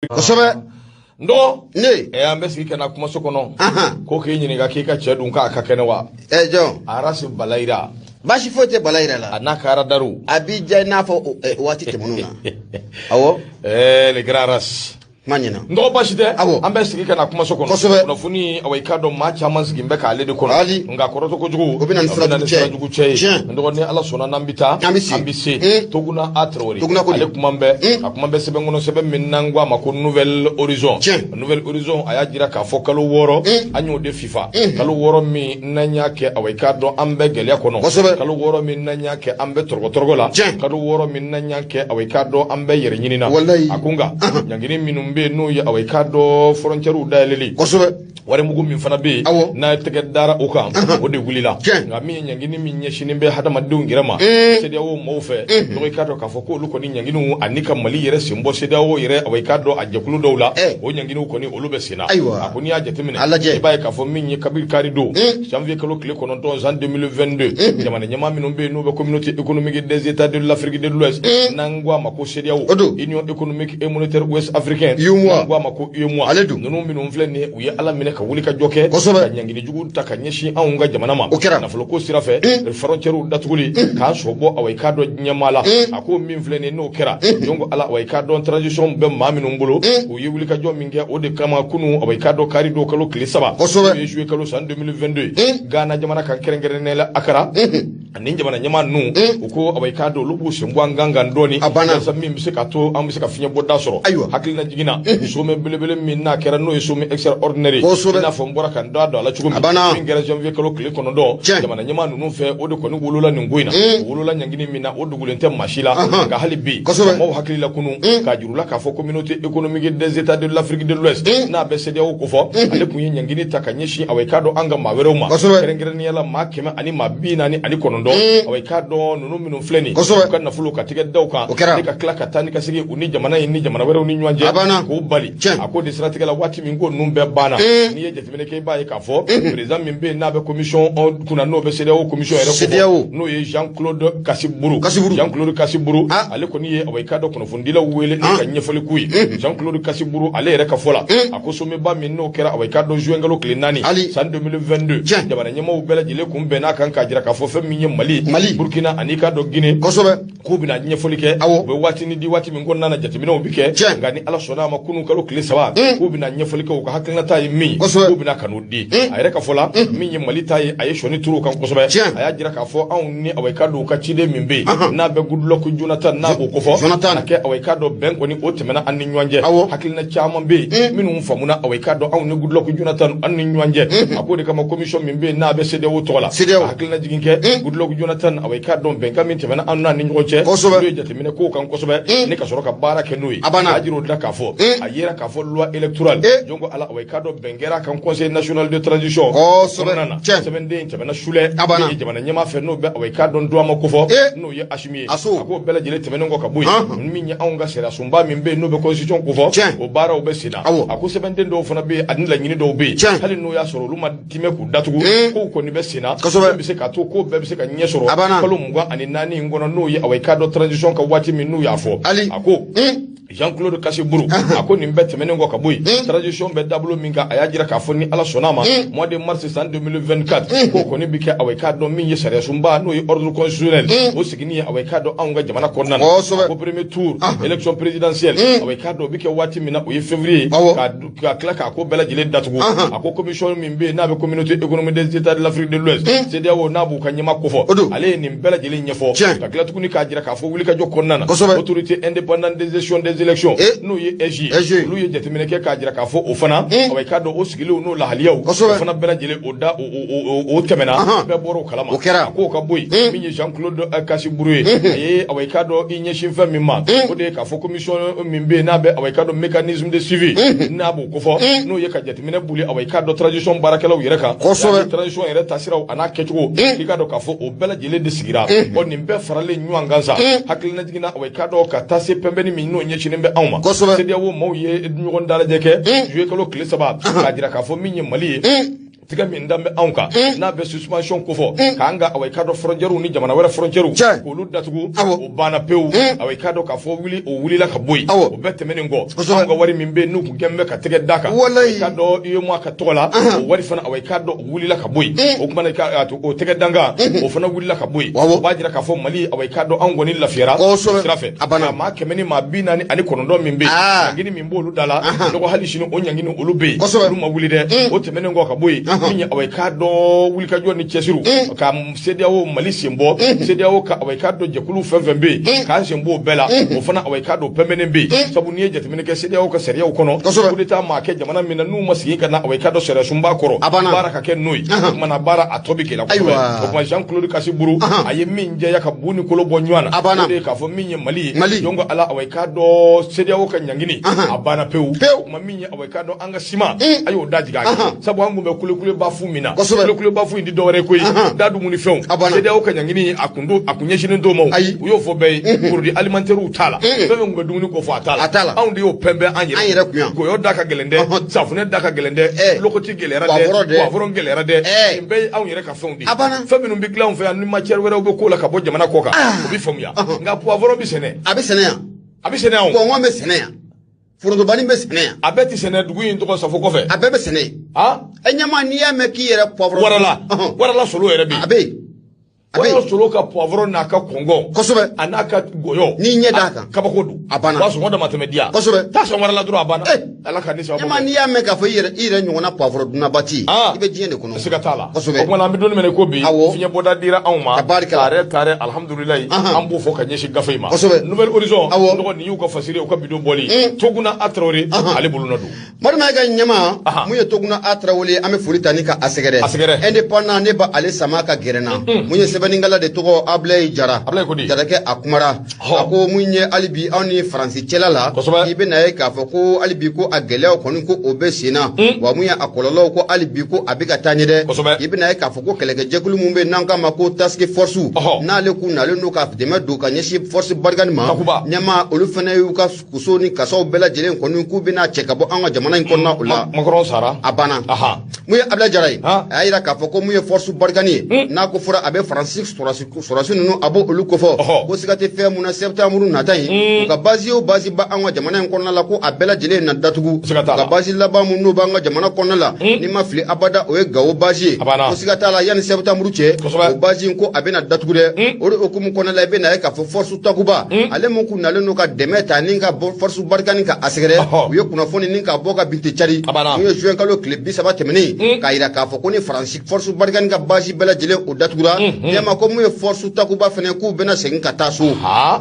Kosobe ndo ne ambesi kana kuma sokono ko ke nyini ga ke ka chedun ka akakene wa John arasi balaira bashi fote balaira la anaka radaru abija nafo wati temununa awo le graras manyina ndo bashite awo ambesi kana kuma sokono no funi awai kado ma chaman sigin be ka lede kono nga koroto ko jugu obina nisra jugu che ndo ne ala sona nambita ambisi toguna atrori ale kumambe sebe ngono sebe minangwa mako nouvelle horizon aya jira ka fo kalo woro anyo de fifa kalo woro mi nanya ke awai kado ambe gele kono kalo woro mi nanya ke ambe torgola kalo woro mi nanya ke awai kado ambe yere nyinina akunga nyangini minumbe no ya awai kado frontiere daleli kosobe wari mugu min fana be na tege dara o kan o de wulila nga mi nyangini mi nyeshini be hada madun girama sedia wo mofe do kado ka foko lu ko ni nyangini anika mali yere simbo sedia wo yere awai kado ajekulu dawla o nyangini ko ni olube sina akuni ajetemine ibaye ka fo min kabir karido janvier kalo kle kono don en 2022 jamana nyama mi no be no be communauté économique des états de l'Afrique de l'Ouest nangwa mako sedia wo union économique et monétaire ouest africaine nangwa mako UEMOA nunu mi no flene uye ala mine ka wuli ka joke ka nyangini jugu ta ka nyeshi anunga jamana ma na floko sirafe frontière datuguli ka sobo awai kado nyamala ako min flene no kera jongo ala awai kado transition be mami no mbolo uye wuli ka jo minge o de kama kunu awai kado kari do kalo klisaba ye jouer kalo en 2022 Ghana jamana kan kerengere ne la akara anin jamana nyama nu uko awai kado lubu shembwa nganga ndoni sa min bisika to am bisika finya bodda soro hakilina jigina so me belebele min na kera no so me extraordinary na fo mbora kan do ala chugum min gere janvier kalo kile kono do jamana nyama nunu fe o de ko ni wolola ni ngoina wolola nyangini mina o dugulente mashila ga halibi mo hakili la kunu ka jurula ka fo communauté économique des états de l'Afrique de l'Ouest na be sede o ko fo ale kun nyangini takanyeshi awai kado anga mawero ma kerengere ni yala makema ani mabina ni ani kono do awai kado nunu minu fleni kan na fulu ka tige dawka ni ka klaka tani ka sigi uni jamana ni jamana wero ni nyanje ko bali ako de stratégie la wati mingo numbe bana ni ye jetimene ke baye ka fo président mimbe na be commission kuna no be CEDEAO commission ere ko no ye Jean-Claude Kassiburu ale ko ni ye awai kado kono fundila wele ka nyefali kuyi Jean-Claude Kassiburu ale ere ka fola akoso me ba min no kera awai kado juengalo klinani san 2022 jabana nyama ubela jile kumbe na kan ka jira ka fo fe minye Mali Burkina anika do Guinée ko bina nyefali ke be wati ni di wati min gonna na jetimene obike ngani ala sona ma kunu kalo klisawa ko bina nyefali ke ko hakilna tay mi ko bina kanudi ayre ka fola min Mali tay ay shoni turu kan kosobe aya jira ka fo an ni awai kado ka chide mimbe na be Goodluck Jonathan na bo ko fo ke awai kado ben ko ni otemena an ni nyanje hakilna chama be minum famuna awai kado an ni Goodluck Jonathan an ni nyanje akode kama commission mimbe na be CEDEAO tola hakilna jiginke Goodluck Jonathan awai kado ben kam temena an na ni nyoche do jatemene ko kan kosobe ni ka soro ka bara ke nui ajiro da ka fo ayera ka fo loi électorale jongo ala awai kado bengera kan conseil national de transition sebende temena shule ni jamana nyama fe no be awai kado ndo ma ko fo no ye ashimi ako bela jele temena ngo ka buyi min nya aunga sera sumba min be no be constitution ko fo o bara o be sina ako sebende ndo fona be adinla nyini do be hali no ya soro luma time ku datugu ko ni be sina be se ka to ko be se ka nye soro kalo mugwa ani nani ngono no ye awai kado transition ka wati min no ya fo ako Jean-Claude Kassiburu ako ni mbete menengo kabuyi transition be dablo minga ayajira ka foni ala sonama mois de mars 2024 ko ni bike awai kado min ye sare sumba no ye ordre constitutionnel o sigini awai kado anga jamana konnana ko premier tour élection présidentielle awai kado bike wati mina o ye février ka klaka ko bela jile datugo ako commission mimbe na be communauté économique des états de l'Afrique de l'Ouest CEDEAO na bu kanyama ko fo ale ni bela jile nyefo ka klatu ni ka jira ka fo wuli ka jokonnana autorité indépendante des gestions des élections no ye EJ lu ye jetemene ke ka jira ka fo o fana awai kado o sigile no la haliyaw o fana bela jele o da o temena be boro kalama ko ka boy min ye Jean-Claude Kassiburu ye awai kado inye shinfa mimma o de ka fo commission mimbe na be awai kado mécanisme de suivi na bo ko fo no ye ka jetemene buli awai kado transition barakelaw yere ka transition yere tasiraw ana kechugo kado ka fo o bela jele de sigira o ni be farale nyuanganza hakilina jigina awai kado ka tase pembeni min no nye chine be awma CEDEAO mo ye nyogon dala jeke jouer kalo kle saba ka dira ka fo min Mali tiga min dambe anka na be suspension ko fo kanga awai kado frontière ni jamana wala frontière ko lu datugu o bana pew awai kado ka fo wili la ka boy o bette menen go anga wari min be nu gembe ka tege daka kado iyo mo ka tola o wari fana awai kado wili la ka boy o kuma na ka o tege danga o fana wili la ka boy ba jira ka fo mali awai kado angoni la fiera sirafe ma kemeni ma bina ni ani konondo min be ngini min bo lu dala do hali shino o nyangini olu be lu ma wili de o temenen go ka boy minya awai kado wili ka joni chesiru ka sediawo mali simbo sediawo ka awai kado jekulu fevembe ka simbo bela o fana awai kado pemenen be sabu ni jetemene ke sediawo ka seria o kono kudeta ma ke jamana mina nu masi kana awai kado sere sumba koro baraka ke noy mana bara atobi ke la ko ma Jean Claude Kasiburu aye minje ya ka buni kolo bonywana de ka fo minye mali jongo ala awai kado sediawo ka nyangini abana peu ma minye awai kado anga sima ayo daji ga sabu hangu be kule bafu mina kule bafu indi dore koyi dadu muni few sediawo ka nyangini akunyeshine ndomo uyo fo be pour di alimentaire utala bebe ngbe dumuni ko fo atala andi yo pembe anyere ko yo daka gelende safune daka gelende lokoti gelera de poivron gelera de mbe anyere ka fendi febe no bigla on fe an matière wera obo ko la ka bo jamana koka obi fomya nga poivron bi sene abi sene on ko ngome sene ya furudo bani be sene ya abeti sene dugu yin to ko safo ko fe abebe sene enyama ni ya meki yere poivron warala solo yere bi wala solo ka poivron na ka kongo kosobe anaka goyo ni nye daka kabakodu abana waso ngoda matemedia kosobe ta so warala duro abana ala kanisa wabo nyama ni ya meka fo ire nyona poivron duna bati ibe jiene kono sikatala kosobe ko lambi don mene ko bi finye boda dira awma tare alhamdulillah ambu fo ka nyeshi gafeima nouvel horizon ndo ni yuko fasiri ko bido boli toguna atrori ale buluna du marma ga nyama muye toguna atrawole ame furitani ka asegere indépendant ne ba ale samaka gerena muye Beningala de Togo Ablay Jara ke akumara ako munye alibi ani Francis Chelala ibe na ka foko alibi ko agele ko ko obesina wa munya akololo ko alibi ko abika tanyede ibe na ka foko kelege jekulu mumbe nanka mako task force na le ku na le no ka dema do ka nyeshi force barganima nyama olufene yu ka kusoni kaso bela jelen ko ku bina chekabo anga jamana ko na ula makron sara abana munya Ablay Jara ayira ka foko munya force bargani na ko fura abe Sorasi nunu abo olukofo ko sigate fe muna septembre natai ka bazi ba anga jamana nkonna la ko abela jele na datugu ka bazi la ba munu ba anga jamana konna la ni mafli abada o gawo bazi ko sigata la yan septembre che ko bazi ko abena datugu de ori okumu konna la bena ka fo force takuba ale mon ku nale no ka demeta ninga force barkani ka asgere yo kuna foni ninga boga binti chari yo jouer ka lo club bi sabate meni ka ira ka fo ko ni France force barkani ka bazi bela jele o datugura yama ko muye force takuba fene ku bena segin ka taso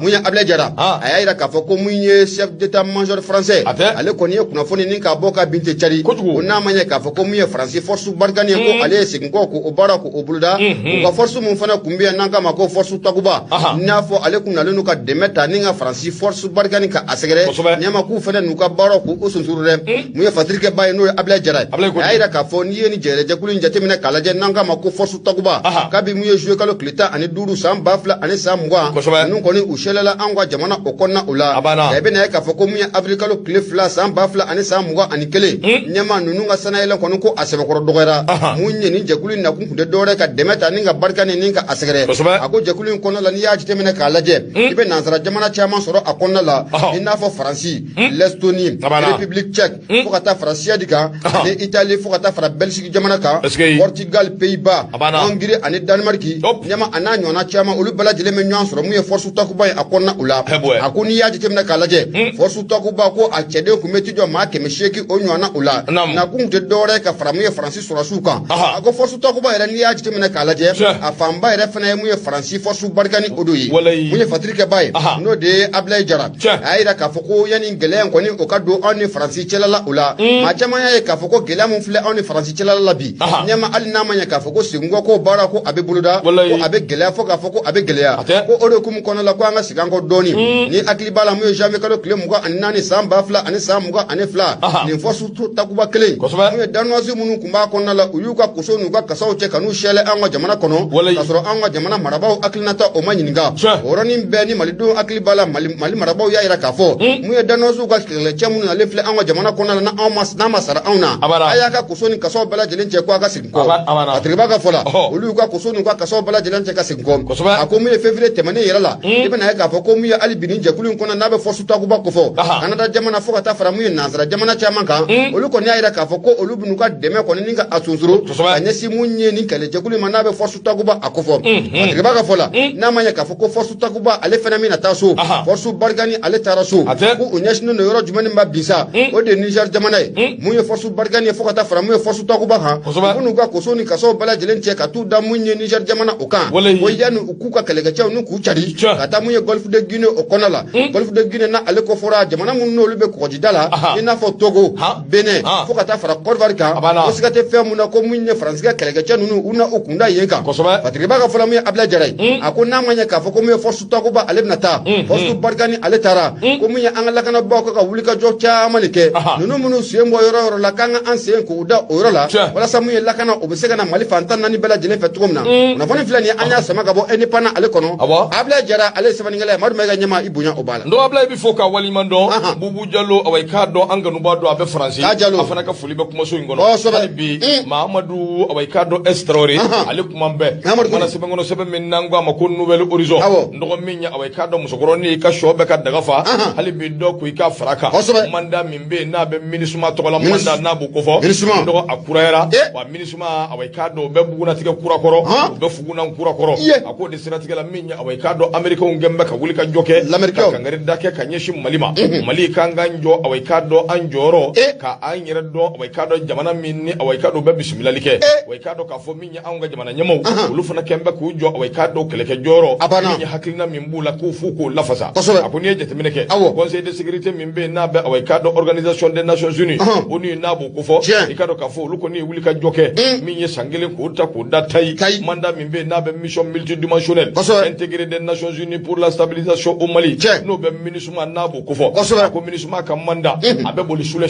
muye Ablay Jara ayira ka fo ko muye chef d'état major français ale ko ni kuna foni ni ka boka binte chari o na manya ka fo ko muye France force barkani ko ale segin ko o bara ko o bulda ko force mun fana kumbiya nanka ma ko force takuba na fo ale kuna lenu ka demeta ninga France force barkani ka asegere nyama ku fene nu ka bara ko o sunsurure muye fatrike baye no Ablay Jara ayira ka fo ni ni jere jakulu njate mina kala je nanka ma ko force takuba kabi muye jouer kalo kleta ani duru sam bafla ani samwa nun koni ushelela angwa jamana okonna ula ebe na ka foko muya afrika lo klefla sam bafla ani samwa ani kele nyama nunu nga sana ele kono ko asebe ko dogera munye ni jekulu na kun de dore ka demeta ni nga barka ni nga asegere ako jekulu kono la ni ya jite mena kala je ibe nansara jamana chama soro akonna la ina fo franci l'Estonie république tchèque fo kata francia diga ni italie fo kata fra belgique jamana ka portugal pays-bas hongrie ani Denmark nyama ana nyona chama olu bala jele men nyon soro muye force takuba akonna ula akuni ya jitemna kalaje force takuba ko achede ku metijo ma ke mesheki o nyona ula na kunte dore ka framuye Francis soro suka ako force takuba era ni ya jitemna kalaje afamba era fana muye Francis force barkani odoyi muye fatrike bay no de Ablay Jara ayira ka foko yani ngelen ko ni o kado oni Francis chelala ula ma chama ya ka foko gela mun fle oni Francis chelala labi nyama alina manya ka foko singo ko bara ko abe buluda ko abe gele foka foko abe geleya ko ore kum kono la ko anga sigango doni ni akli bala mu jamais kalo kle muga anani samba fla ani samuga ani ani fila nin force takuba kelen mun ye danoisi minnu kun b'a kɔnɔna la u y'u ka koso n'u ka kasaw cɛ ka n'u sɛlɛ an ka jamana kɔnɔ k'a sɔrɔ an ka jamana marabaaw hakilinata o ma ɲininka o yɔrɔnin bɛɛ ni malidenw hakili b'a la mali marabaaw y'a yira k'a fɔ mun ye danoisiw ka kɛlɛcɛ minnu ale filɛ an ka jamana kɔnɔna la n'a ma sara anw na a y'a ka koso ni kasaw bɛɛ lajɛlen cɛ ko a ka segin kɔ a tigiba ka fɔ la olu y'u ka koso n'u ka kasaw bɛɛ lajɛlen cɛ ka segin kɔ a ko mun ye février tɛmɛnen yɛrɛ la i bɛna ye k'a fɔ ko mun ye hali bi nin jɛkulu in kɔnɔ n'a bɛ force takuba kofɔ Canada jamana fo ka taa fara mun ye nansara jamana caman kan olu kɔni y'a yira k'a fɔ ko olu b'u ka dɛmɛ kɔni ni ka a sunsuru ka ɲɛsin mun ye nin kɛlɛjɛkulu in ma n'a bɛ force takuba a kofɔ a tigiba ka fɔ la n'a ma ɲɛ k'a fɔ ko force takuba ale fana min na taa so force barikani ale taara so ko u ɲɛsinnen don yɔrɔ jumɛn ma bi sa o de ye Niger jamana ye mun ye force barikani ye fo ka taa fara mun ye force takuba kan u n'u ka koso ni kasaw bɛɛ lajɛlen cɛ ka t'u da mun ye Niger jamana o kan ko yanni u k'u ka kɛlɛkɛcɛw ni k'u cari ka taa mun ye Golfe de Guinée o kɔnɔ la Golfe de Guinée na ale kɔfɔra jamana minnu n'olu bɛ kɔgɔjida la i n'a fɔ Togo Benin fo ka taa fara Côte d'Ivoire kan o siga tɛ fɛn mun na ko mun ye Faransi ka kɛlɛkɛcɛ ninnu u na u kun da yen kan Fatigiba ka fɔla mun ye Ablaye Jara ye a ko n'a ma ɲɛ k'a fɔ ko mun ye force takuba ale bɛna taa force barikani ale taara ko mun ye an ka lakanabaaw ka wulikajɔ caman de kɛ ninnu minnu sen bɔ yɔrɔ yɔrɔ la k'an ka an sen k'u da o yɔrɔ la walasa mun ye lakana o bɛ se ka na Mali fan tan naani bɛɛ lajɛlen fɛ cogo min na kunnafoni filɛ nin ye an y'a sama ka bɔ indépendant ale kɔnɔ Ablaye Jara ale ye sɛbɛnnikɛla ye Madu Mayiga ɲɛma i bonya o b'a la ndo Ablaye bi fo ka waliman dɔn Bubu Jalo awai ka dɔn an ganuba dɔn a bɛ Faransi a fana ka foli bɛ kumaso in kɔnɔ hali bi Mahamadu awai ka dɔn Traoré ale kuma bɛɛ mana sɛbɛn kɔnɔ sɛbɛn min n'an ko a ma ko Nouvelle Horizon nɔgɔ min ye awai ka dɔn musokɔrɔnin i ka sɔ bɛɛ ka daga fa hali bi dɔ ko i ka fara kan manda min bɛ yen n'a bɛ MINUSMA tɔgɔ la manda n'a b'o kofɔ nɔgɔ a kurayara wa MINUSMA awai ka dɔn u bɛ bugunatigɛ kurakɔrɔ u bɛ fugunan kurakɔrɔ a ko de siratigɛ la min ye awai ka dɔn Américains gɛn bɛ ka wuli ka jɔ kɛ ka kangari da kɛ ka ɲɛsin Mali ma Mali kan ka jɔ awai ka dɔn an jɔyɔrɔ ka an yɛrɛ dɔn awai ka dɔn jamana min ni awai ka dɔn bɛ bisimilali kɛ awai ka dɔn k'a fɔ min ye anw ka jamana ɲɛmaaw olu fana kɛn bɛ k'u jɔ awai ka dɔn kɛlɛkɛ jɔyɔrɔ min ye hakilina min b'u la k'u fo k'o lafasa a ko n'i ye jateminɛ kɛ Conseil de sécurité min bɛ yen n'a bɛ awai ka dɔn Organisation des Nations Unies o ni n'a b'o kofɔ i ka dɔn k'a fɔ olu kɔni ye wuli ka jɔ kɛ min ye san kelen k'o ta k'o da tayi mandat min bɛ yen n'a bɛ mission multidimensionnelle intégrée des Nations Unies pour la stabilisation au Mali n'o bɛ MINUSMA n'a b'o kofɔ a ko MINUSMA ka mandat a bɛ boli sulɛ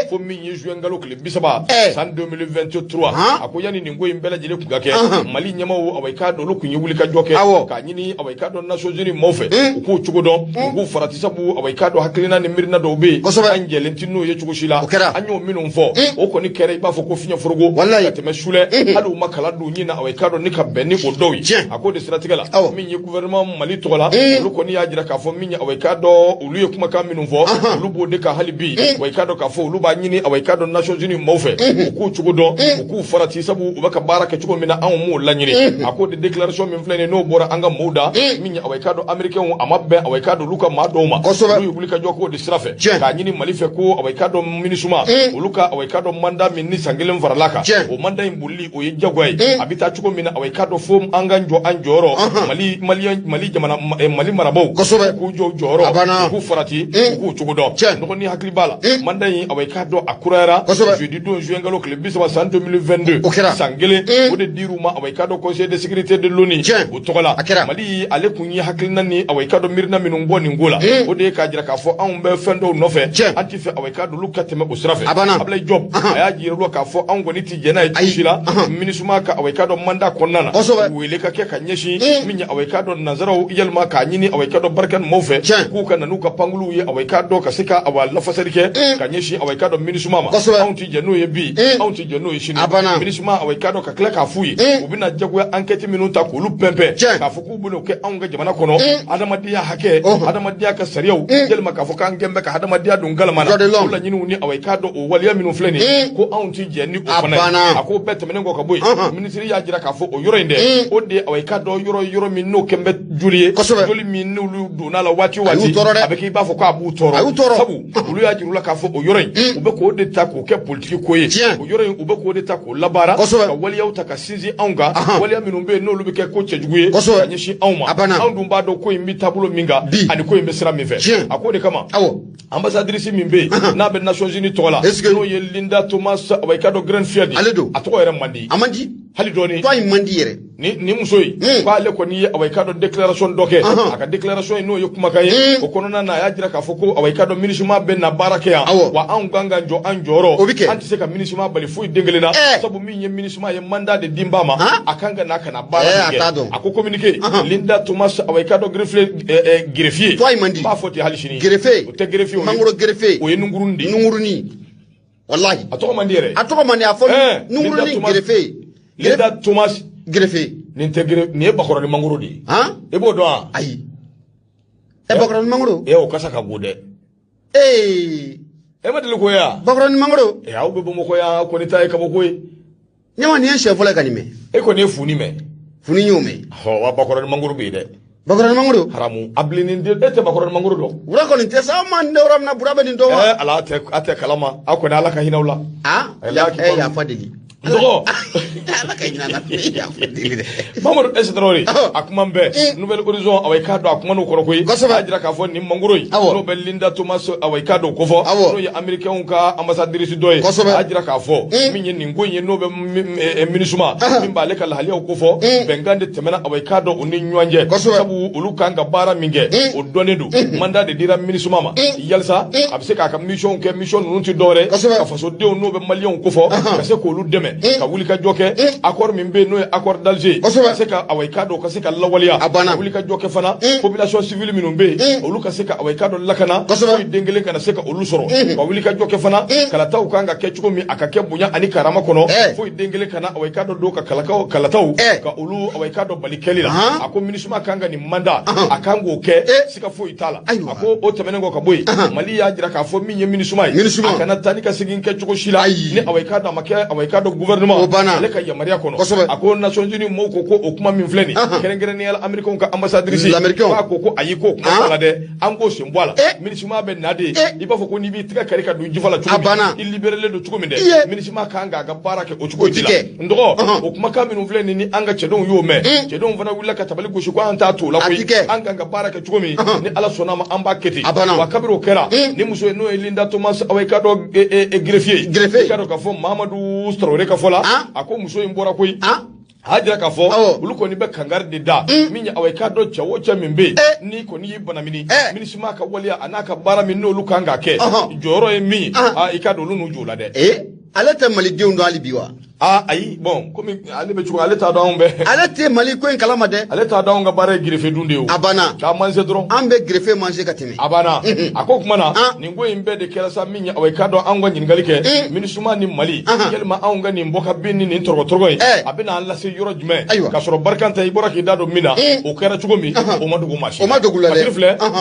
fo min ye juin kalo tile 30 san 2023 a ko yanni nin ko in bɛɛ lajɛlen kun ka kɛ Mali ɲɛmaaw awai ka dɔn olu kun ye wuli ka jɔ kɛ k'a ɲini awai ka dɔn Nations Unies maaw fɛ u k'o cogo dɔn u k'u farati sabu awai ka dɔn hakilina ni miirina dɔw bɛ yen an jɛlen ti n'o ye cogo si la an y'o minnu fɔ o kɔni kɛra i b'a fɔ ko fiɲɛ foroko ka tɛmɛ sulɛ hali u ma kala don ɲin na awai ka dɔn ni ka bɛn ni o dɔw ye a ko de siratigɛ la min ye gouvernement Mali tɔgɔ la olu kɔni y'a jira k'a fɔ min ye awai ka dɔn olu ye kumakan minnu fɔ olu b'o de ka hali bi awai ka dɔn k'a fɔ olu b'a ɲini awai ka dɔn Nations Unies maaw fɛ u k'u cogo dɔn u k'u farati sabu u bɛ ka baara kɛ cogo min na anw m'o laɲini a ko de déclaration min filɛ nin n'o bɔra an ka maaw da min ye awai ka dɔn Américains a ma bɛn awai ka dɔn olu ka maa dɔw ma olu ye wuli ka jɔ k'o de sira fɛ k'a ɲini Mali fɛ ko awai ka dɔn MINUSMA olu ka awai ka dɔn mandat min ni san kelen farala kan o mandat in bolili o ye jagoya ye a bɛ taa cogo min na awai ka dɔn fo an ka jɔ an jɔyɔrɔ Mali jamana Mali marabaaw k'u jɔ jɔyɔrɔ k'u farati k'u cogo dɔn nɔgɔ ni hakili b'a la mandat in awai ka dɔn a kurayara jeudi don juin kalo tile 30 san 2022 san kelen o de dir'u ma awai ka dɔn Conseil de sécurité de l'ONU o tɔgɔ la Mali ale kun ye hakilina ni awai ka dɔn miirina minnu bɔ nin ko la o de ye k'a jira k'a fɔ anw bɛ fɛn dɔw nɔfɛ an ti fɛ awai ka dɔn olu ka tɛmɛ o sira fɛ Ablaye Diop a y'a jira olu k'a fɔ anw kɔni ti jɛn n'a ye cogo si la MINUSMA ka awai ka dɔn mandat kɔnɔna na wele ka kɛ ka ɲɛsin min ye awai ka dɔn nanzaraw yɛlɛma k'a ɲini awai ka dɔn barikani maaw fɛ k'u ka na n'u ka pankuluw ye awai ka dɔn ka se ka awa lafasali kɛ ka ɲɛsin awai ka dɔn MINUSMA ma anw ti jɛn n'o ye bi anw ti jɛn n'o ye sini MINUSMA awai ka dɔn ka tila k'a f'u ye u bɛna jagoya enquête minnu ta k'olu pɛnpɛn k'a fɔ k'u bɛn'o kɛ anw ka jamana kɔnɔ adamadenya hakɛ adamadenya ka sariyaw yɛlɛma k'a fɔ k'an gɛn bɛ ka adamadenya don galama na o laɲiniw ni awai ka dɔn o waleya minnu filɛ nin ye ko anw ti jɛn ni o fana ye a ko bɛɛ tɛmɛnen kɔ ka bɔ yen minisiri y'a jira k'a fɔ o yɔrɔ in dɛ o de awai ka dɔn yɔrɔ min n'o kɛn bɛ joli ye joli min n'olu donna la waati o waati a bɛ k'i b'a fɔ k'a b'u tɔɔrɔ sabu olu y'a jira u la k'a fɔ o yɔrɔ in u bɛ k'o de ta k'o kɛ politiki ko ye o yɔrɔ in u bɛ k'o de ta k'o labaara ka waleyaw ta ka sinsin anw kan waleya minnu bɛ yen n'olu bɛ kɛ ko cɛjugu ye ka ɲɛsin anw ma anw dun b'a dɔn ko in bɛ taabolo min kan ani ko in bɛ sira min fɛ a ko de kama ambassadrice min bɛ yen n'a bɛ Nations Unies tɔgɔ la n'o ye Linda Thomas awai ka dɔn Greenfield a tɔgɔ yɛrɛ man di hali doni to ay mandi yere ni musoyi ko ale ko ni away kado declaration doke aka declaration no yokuma kay o kono na ya jira ka foko away kado minishima ben na barake ya wa an ganga jo an joro anti se ka minishima bali fu dengelena sabu min ye minishima ye manda de dimbama akanga na kana barake ako communiquer Linda Thomas away kado greffier to ay mandi ba foti halishini greffier te greffier mangoro greffier o ye nunguruni wallahi atoko mandire atoko mani afo nunguruni greffier Linda Thomas greffier ni integre ni bakoro ni mangoro di e bo do ay e bakoro ni mangoro e o kasa ka gode e ma dele ko ya bakoro ni mangoro e awu be mo ko ya ko ni tay ka bo ko nyama ni en chef la kanime e ko ni funi me funi nyume ho wa bakoro ni mangoro bi de bakoro ni mangoro haramu ablini de te bakoro ni mangoro do wura ko ni te sa man de ram na burabe ni do wa ala ate kalama akona ala ka hinawla ya fadeli Ndogo ala ka hinana ya fadeli de Mamadou Esidrori akuma mbe Nouvelle Horizon away kado akuma no koro koy ajira ka fo ni mangoro yi no be Linda Thomas away kado ko fo no ya américain ka ambassadrice doy ajira ka fo min yin ngo yin no be minisuma min ba le kala haliya ko fo bengande temena away kado uni nyanje sabu ulu kanga bara minge o donedu manda de dira minisuma ma yalsa abse ka mission ke mission nunti dore ka faso de no be malion ko fo ka se ko ulu deme ka wuli ka joke accord min be no accord d'Alger se ka away kado ka se ka lawaliya wuli ka joke fana population civile minum be olu ka se ka away kado lakana so dengele kana se ka olu soro ka wuli ka joke fana kala taw kanga ke chuko mi akake bunya ani karama kono fo dengele kana away kado do ka kala taw ka olu away kado balikeli la ako minisuma kanga ni manda akango ke sika fo itala ako o temenengo ka boy mali ya jira ka fo minye minisuma akana tani ka sigin ke chuko shila ni away kado make away kado gouvernement ale ka yamaria kono ako Nations Unies mo ko okuma min fleni kerengere ni American ka ambassadrice ba ko ayi ko kuma sala de ango sembola minisuma be nade iba fo ko ni bi tika kare ka du jifala chuko il libéré do chuko minde minisuma kanga ga barake o chuko dila ndo okuma ka min fleni ni anga chedon yo me chedon fana willa ka tabali ko shi ko anta to la ko anga ga barake chuko mi ni ala sona ma amba keti wa kabiro kera ni muso no Linda Thomas away ka do greffier ka do ka fo Mamadou Traoré ka fola ako muso imbora koy hajira ka fo ulu ko ni be kangar de da minya away ka do chawo cha mimbe ni ko ni bana mini minisima ka waliya anaka bara min no lu kanga ke joro e mi ikado lu nu jula de ale te mali deun do ali biwa ayi bon comme ale be chuko ale ta dawn be ale te mali ko en kalama de ale ta dawn ga bare greffe dunde o abana ka manse dron ambe greffe manse katimi abana akok mana ni ngo imbe de kela sa minya away ka do ango nyin galike minisuma ni mali yelma ango ni mboka binni ni torgo torgo abina alla se yoro jume ka soro barkanta ibora ki dado mina o kera chuko mi o madugo mashi o madugo la de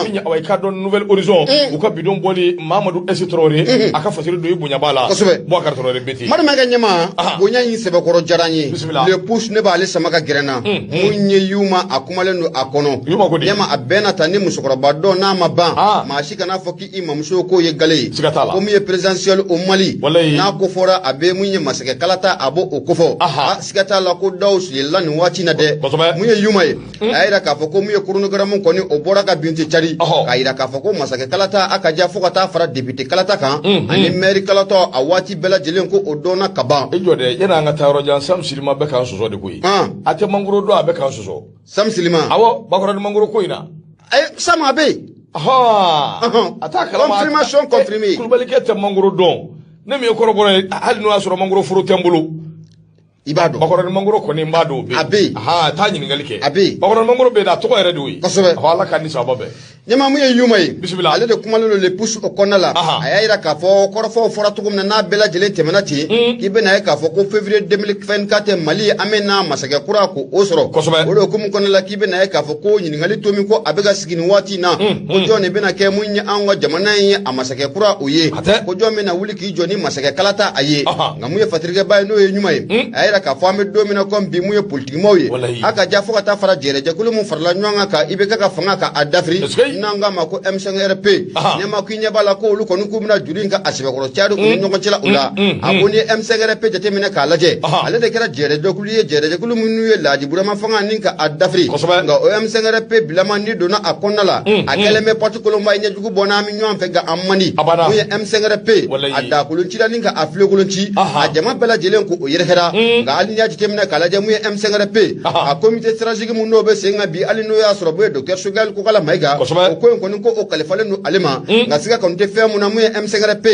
minya away ka do Nouvelle Horizon o ka bidon boli Mamadou Traoré aka fasiri do ibunya bala Boubacar Traoré beti madama ga nyama bonya yin sebe koro jaranye le push ne ba ale samaka gerena munye yuma akumale no akono yama abena tani musokoro baddo na maba ma shika na foki imam so ko ye gale ko mi presidentiel o Mali na ko fora abe munye masake kalata abo okofo sikata la ko daws yella ni wati na de munye yuma ye ayira ka foko munye kurunu garamun ko ni obora ka binti chari ayira ka foko masake kalata akaja fokata fara député kalata kan ani maire kalata awati bela jelen ko odona kaba ejode yana nga taro jan Sam Silima be kan soso de koyi ate mangoro do abe kan soso Sam Silima awo bakoro mangoro koyina Sam abe ata kala confirmation confirmé kulbali ke te mangoro don ne mi ko roboro hali no asoro mangoro furu tembulu ibado bakoro mangoro ko ni mbado be abe ta nyi ngalike abe bakoro mangoro be da to ko yere do yi wala kan ni sababe nyama mu ye yuma ye bismillah ale de kuma lo le push o konala ayira ka fo korofo fora tugum na bela jele temena ti ibe na ka fo ko février 2024 Mali amena masake kura ko osoro o do kum konala kibe na ka fo ko nyingali tomi ko abega sigini wati na ko jone be na ke munya anwa jamana yi amasake kura oye ko jome na wuli ki joni masake kalata aye ngamu ye fatirge bay no ye nyuma ye ayira ka fo ame domina ko bi mu ye politique mo ye aka ja fo ka ta fara jere je kulu mu farla nyanga ka ibe ka fanga ka adafri nanga ma ko M5RP ne ma ku nyabala ko olu konu ku bina juri nga asibe ko chaadu ko nyongo chila ula aboni M5RP jate mina ka laje ale de kera jere dokulu munu ye laji burama fanga ninka adafri nga o M5RP bilama ni dona akonna la akele me particular ma nya jugu bona mi nyom fe ga amani mu ye M5RP adda kulun chila ninka afle kulun chi a jama bela jelen ko o yere hera nga ali nya jate mina ka laje mu ye M5RP a comité stratégique mu no be senga bi ali no ya soro bo docteur Sugal ko kala maiga o ko ko o kalifale no alema nga siga kon te fe mu na mu ye M5RP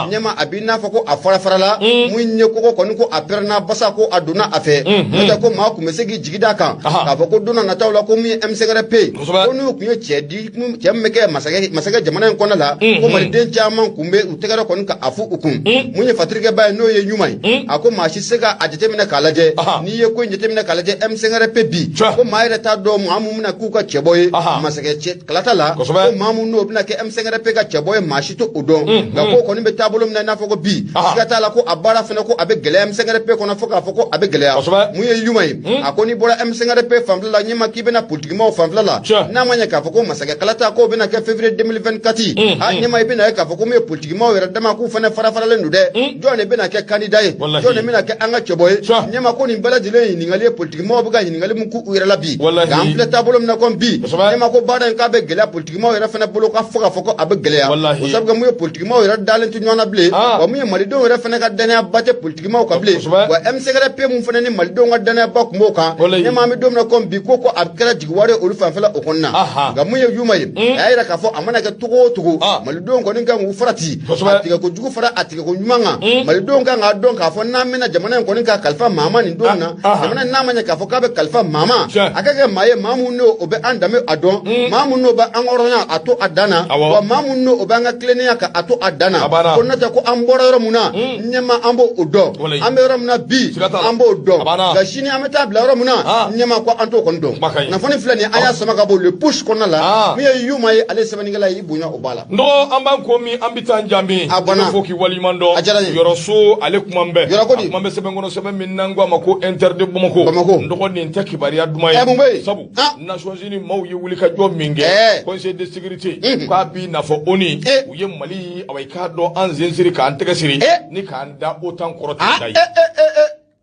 nyama abina fa ko afara farala mu nye ko ko aperna basa ko aduna afe meta ko ma ku mesegi jigida kan ka fa ko dona na tawla ko mu M5RP ko no ku ye chedi mu chemmeke masage jamana ko na la ko mari den chaman kumbe utegara ko ka afu ukun mu nye fatrike bay no ye nyumai ako ma shi sega ajete mina kalaje ni ye ko njete mina kalaje M5RP bi ko ma ire ta do mu amu na ku ka cheboye masage che klatala ko ma mu no bina ke M5RP ka cheboye ma shi to udon ga ko ni be tabolo mina na fa ko bi sigata la ko abara fena ko abe gele M5RP ko na foka foko abe gele mu ye yumai akoni bora M5RP famla la nyima ki bena politique ma famla la na manya ka foko masage kalata ko bena ke février 2024 a nyima bena ka foko me politique ma wera dama ku fena fara fara le ndude jone bena ke candidat jone mina ke anga cheboy nyima ko ni bala dile ni ngale politique ma buga ni ngale mu ku wera la bi gample tabolo na kon bi nyima ko bada ka be gele politique ma wera fena bolo ka foka foko abe gele ya o sabga mu politique ma wera dalen tu nyona ble wa mu mali do wera fena ka dana bate politique ma ko ble wa M5RP mu fena ni mali do ngadana ba ko moka nyima mi do na kon bi ko abkara jigware olu fanfela o konna ga mu ye yumai ayira ka fo amana ka tugo mali do ngoni nga mu farati atiga ko jugu fara atiga ko nyumanga mali do nga don ka fo na mina jamana ngoni ka kalfa mama ni do na jamana na manya ka fo ka be kalfa mama akage maye mamu no obe andame adon mamu no ba angoronya ato adana wa mamu no obe nga klenia ka ato adana ko nata ko amboro muna nyema ambo odo ambero muna bi ambo odo ga shini ameta blaro muna nyema ko anto kondo na foni flani aya sama ka bo le push konna la mi yuma yi ale sama ngala yi bunya obala ndo amban ko mi ambita njambi foki wali mando yoro so ale kumambe kumambe sebe ngono sebe minangwa mako interdit bamako ndo ko ni ntakibari aduma yi sabu Nations Unies maw yi wuli ka jom minge conseil de sécurité ka bi na fo oni uye mali awai ka do an zensiri ka antega siri ni ka anda otan korote dai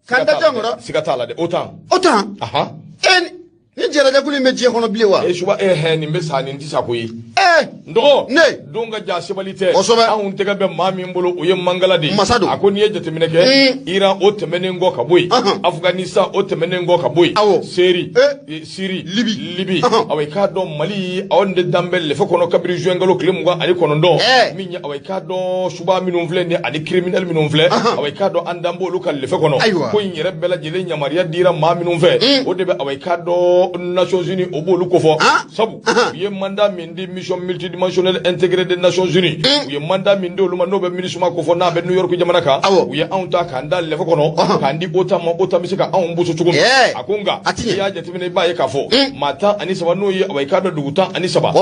kanda jangoro sigata la de otan ni jera jakuli meje hono bilewa shuba ni mbesa ni ndisa ko yi ndo ne donga ja sibalite an tega be mami mbolo uye mangaladi akoni ye jetemine ke Iran o temene ngo ka boy Afghanistan o temene ngo ka boy Syrie Libi awai ka do Mali awonde dambel le fokono kabri juengalo klemu ga ali kono ndo minya awai ka do shuba minum vle ne ali criminel minum vle awai ka do andambo lokal le fokono ko nyere bela jele nyamaria dira ma minum ve o debe awai ka do Nations Unies obolu ko fo sabu ye manda mindi mission multidimensionnel intégré des Nations Unies ye manda mindi oluma no be minisuma ko fo na be New York jamana ka ye anta ka ndal le fokono ka ndi ota misika an busu chugo akunga ya jetimine ba ye ka fo mata ani saba no ye awai ka do duguta ani saba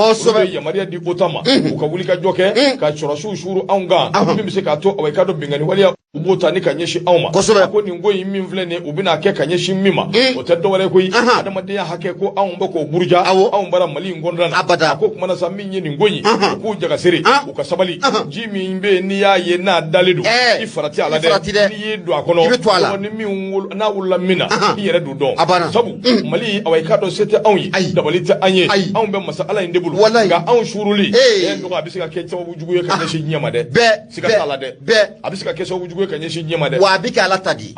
ye maria di otama ka wuli ka joke ka choro shuru anga bi misika to awai ka do bingani wali ubota ni kanyeshi auma ko ni ngoyi min vle ne ubina ke kanyeshi mima o teddo wale ko yi adama de ya hake ko awun bako burja awun bara mali ngondana ko kuma na sami ni ngoyi ko jaga sere o ka sabali jimi mbe ni ya ye na daledu ifarati ala de ni ye do akono ko ni mi na wula mina yere du don sabu mali awai ka do sete awun dabalita anye awun be masa ala indebulu ga awun shuruli en do abisika ke tawu jugu ye kanyeshi nyama de sika ala de abisika ke so kanye shi nyema de wa bika ala tadi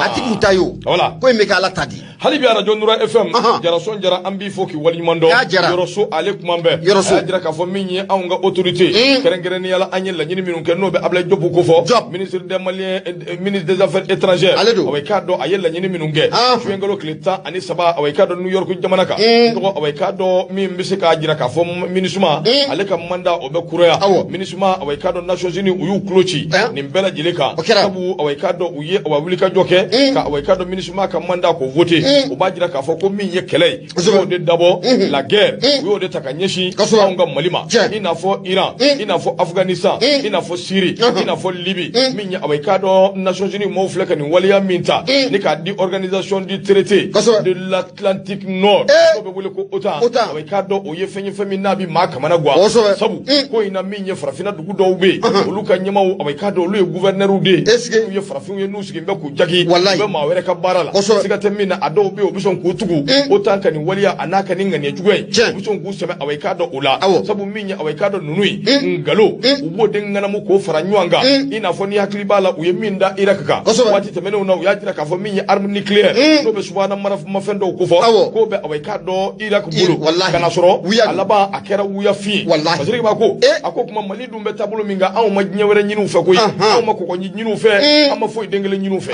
ati mutayo wala ko meka ala tadi hali bi radio Nura FM jara son jara ambi foki wali mando yoro so alaikum ambe jara ka fo minyi awnga autorité kerengere ni yala anyel la nyini minun ken no be abla jobu ko fo ministre des Maliens ministre des affaires étrangères away kado ayel la nyini minun ge shwengalo klita ani saba away kado New York jamana ka ko away kado mi mbisika jira ka fo minisuma aleka manda obe kureya minisuma away kado Nations Unies uyu klochi ni mbela jileka sabu awai do uye awa wuli ka joke ka awai do minisma ka manda ko voter o ba jira ka fo ko min ye kele o de dabo la guerre o de takanyeshi nga malima ina fo Iran ina fo Afghanistan ina fo Syrie ina fo Libye min ye awai do Nations Unies mo fleka ni waliya minta ni ka di organisation du traité de l'Atlantique Nord ko be wuli ko OTAN awai do o ye fenye femi nabi ma kamana gwa sabu ko ina min ye farafina dugu do be olu ka nyama awai do olu ye gouverneur de ye farafin ye nusi be ku jagi be ma were ka barala siga temina ado be obison ku tugu OTAN kan waliya anaka ni ngane jugwe obison ku sebe awai do ula sabu min ye awai do nunui ngalo ubo de ngana mu ko faranywanga ina fo ni hakli bala uye minda irakaka wati temene una ya jira ka fo min ye arme nucléaire no be subana maraf mafendo ko fo ko be awai do Irak bulu kana soro alaba akera wuya fi basiri ba ko ako kuma mali dumbe tabulo minga aw ma nyewere nyinu fe ko aw ma ko nyinu fe ama fo dengele nyinu fe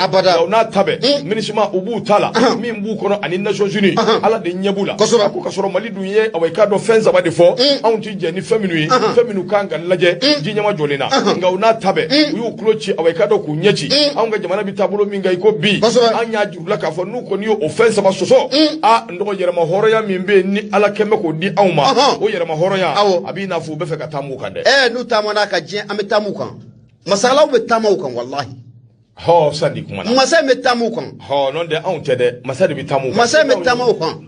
na tabe minisma ubu tala min bu kono ani Nations Unies ala de nyebula ako kasoro mali dunye awai do fenza ba de fo aw ti je ni feminu kanga laje jinyama jolena nga una tabe uyu klochi awai do ku nyechi aw nga jamana bi tabulo minga iko bi anya jurula ka fo nu ko ni offense ba soso a ndo yere ma horo ya mimbe ni ala kembe ko di awma o yere ma horo ya abi na fu be fe ka tamu kan de nu tamana ka je am tamu kan masala be tamu kan wallahi ho sadi kuma na masa me tamu kan ho non de on tede masadi bi tamu masa me tamu kan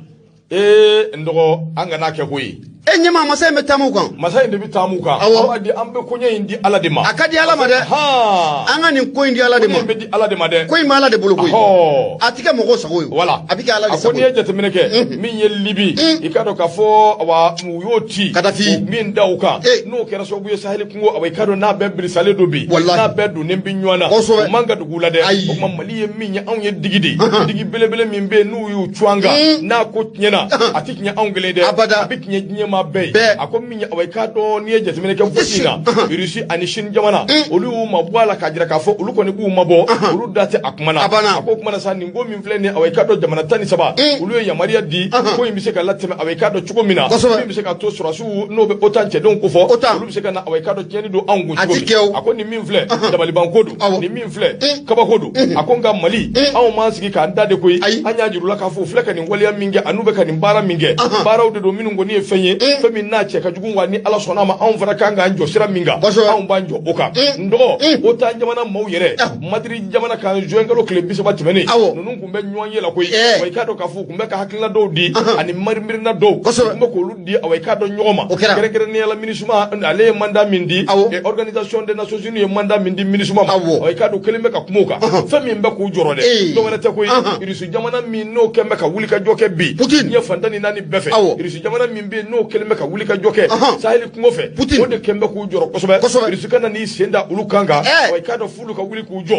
ndo anga na ke hoyi nyama masa me tamu kan masa inde bi tamu kan awadi ambe kunya indi ala de ma akadi ala ma de ha anga ni ko indi ala de ma be di ala de ma de ko ma ala de bolo ko ho atika mo ko sago wala abika ala de sago akoni ejete meneke min ye libi ikado ka fo wa muyoti kadafi min dauka no kera so buye saheli kungo awai kado na be brisale do bi na be do ne binywana manga dugula de o mamali ye min ye an ye digidi digi belebele min be nu yu chuanga na ko nyena atikinya angle de abikinya nyema be ako min awai kado ni ejete meneke futina irisi anishin jamana olu mabwala kajira ka fo olu ko ni ku mabo olu date akmana ako kuma na sa ni ngo min fle ne awai kado jamana tani saba olu ya maria di ko imbise ka lateme awai kado chugo mina imbise ka to surasu no be OTAN che don ko fo olu bise ka na awai kado tieni do angu chugo ako ni min fle dabali bankodo ni min fle kabakodo ako nga mali aw man sigi ka ndade koy anya jirula ka fo fle ka ni waliya minge anube ka ni bara minge bara ude do minu ngoni efenye femi na che ka jugun wani ala sona ma an fara kanga anjo sira minga an banjo oka ndo OTAN jamana maw yere madrid jamana kan joengalo club bisa batimene nunun kumbe nyonye la koy awai kado ka fo kumbe ka hakilna do di ani marmirna do kumbe ko ludi awai kado nyoma gere ne la minisuma ale manda mindi e organisation des Nations Unies manda mindi minisuma awai kado kelime ka kumuka femi mbe ko jorode do wona te koy irisu jamana min no kembe ka wuli ka joke bi ye fandani nani befe irisu jamana min be no kelime ka wuli ka joke saheli kungo fe o de kembe ko joro kosobe irisu kana ni senda ulukanga awai kado fulu ka wuli ku jo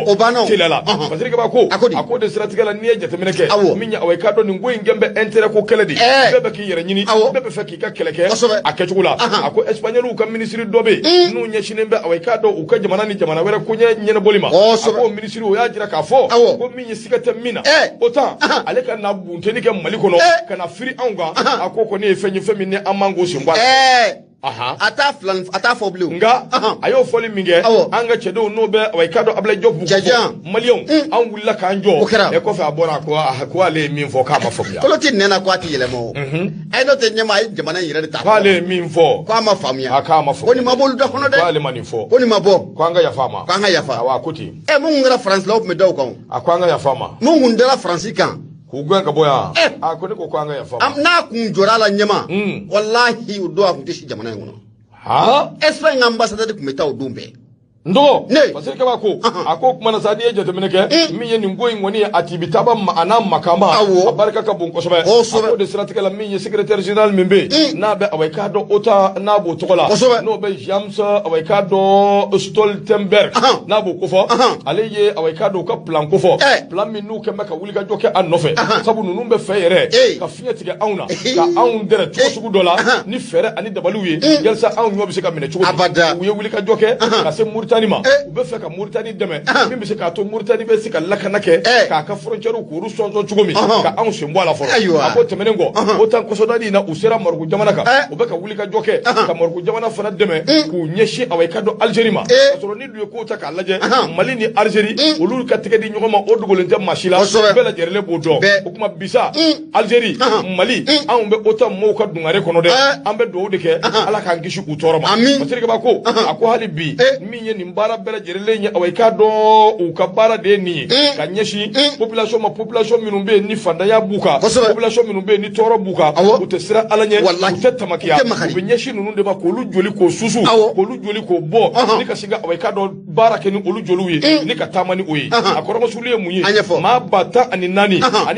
tilala basiri ka ba ko akode strategique la ni ejete meneke minya awai kado ni ngoy ngembe intérêt ko keledi bebe ki yere nyini bebe feki ka keleke akechugula ako espagnol ka ministre dobe nu nyeshine be awai kado uka jamana ni jamana wera kunye nyene bolima ako ministre o ya jira ka fo ko minya sikate mina OTAN ale ka na bunteni ke malikono kana firi anga ako ko ne fenye femi ne amango simbwa ata fo blue nga ayo foli minge anga chedo no be awai kado abla job million an wulla kan jo e ko fa bora ko ale min fo ka ma fo ya ko tin nena ko ati yele mo ay no te nyama ay jamana yire ta ko ale min fo ko ma famia aka ma fo ko ni mabolu da kono de ko ale mani fo ko ni mabo ko anga ya fama ko anga ya fa wa kuti mo ngara France la me daw kan akwanga ya fama mo ngundela France kan kugwa ka boya ko ni ko kwanga ya fama na kun jorala nyama wallahi udo aku tishi jamana ngono Espagne ambassadeur de kumeta udumbe ndo basiri kaba ko ako kuma na sadi eje temeneke mi ye ngoi ngoni atibitaba ana makama abarka ka bon kosobe ako de strategique la mi ye secrétaire général membe na be awai kado ota na bo tokola no be James awai kado Stoltenberg na bo kofo aleye awai kado ka plan kofo plan mi nu kemba ka wuli ka joke anofe sabu nunu be feyere ka fiyetige auna ka aun dere to sugu dola ni fere ani dabaluye yelsa aun nyobi se ka mine chugo ye wuli ka joke ka se Mauritanie ma u bɛ fɛ ka Mauritanie dɛmɛ min bɛ se k'a to Mauritanie bɛ se ka lakana kɛ k'a ka frontière k'olu sɔnsɔn cogo min ka anw sen bɔ a la fɔlɔ a ko tɛmɛnen kɔ o tan kɔsɔdani na u sera Maroc jamana kan u bɛ ka wuli ka jɔ kɛ ka Maroc jamana fana dɛmɛ k'u ɲɛsin away ka dɔn Algérie ma ka sɔrɔ ni dun ye ko ta k'a lajɛ Mali ni Algérie olu ka tɛgɛ di ɲɔgɔn ma o dogolen tɛ maa si la bɛɛ lajɛlen b'o dɔn o kuma bisa Algérie Mali anw bɛ OTAN mɔɔw ka dungare kɔnɔ dɛ an bɛ dugawu de kɛ Ala k'an kisi u tɔɔrɔ ma Masirikaba ko a ko hali bi min ye nin baara bɛɛ lajɛlen ye away ka dɔn u ka baara de ye nin ye ka ɲɛsin population ma population minnu bɛ yen ni fantanya b'u kan population minnu bɛ yen ni tɔɔrɔ b'u kan u tɛ siran Ala ɲɛ u tɛ tamakiya u bɛ ɲɛsin ninnu de ma k'olu joli k'o susu k'olu joli k'o bɔ ni ka se ka away ka dɔn baara kɛ ni olu joliw ye ni ka taama ni o ye a kɔrɔmasuli ye mun ye maa 114 ani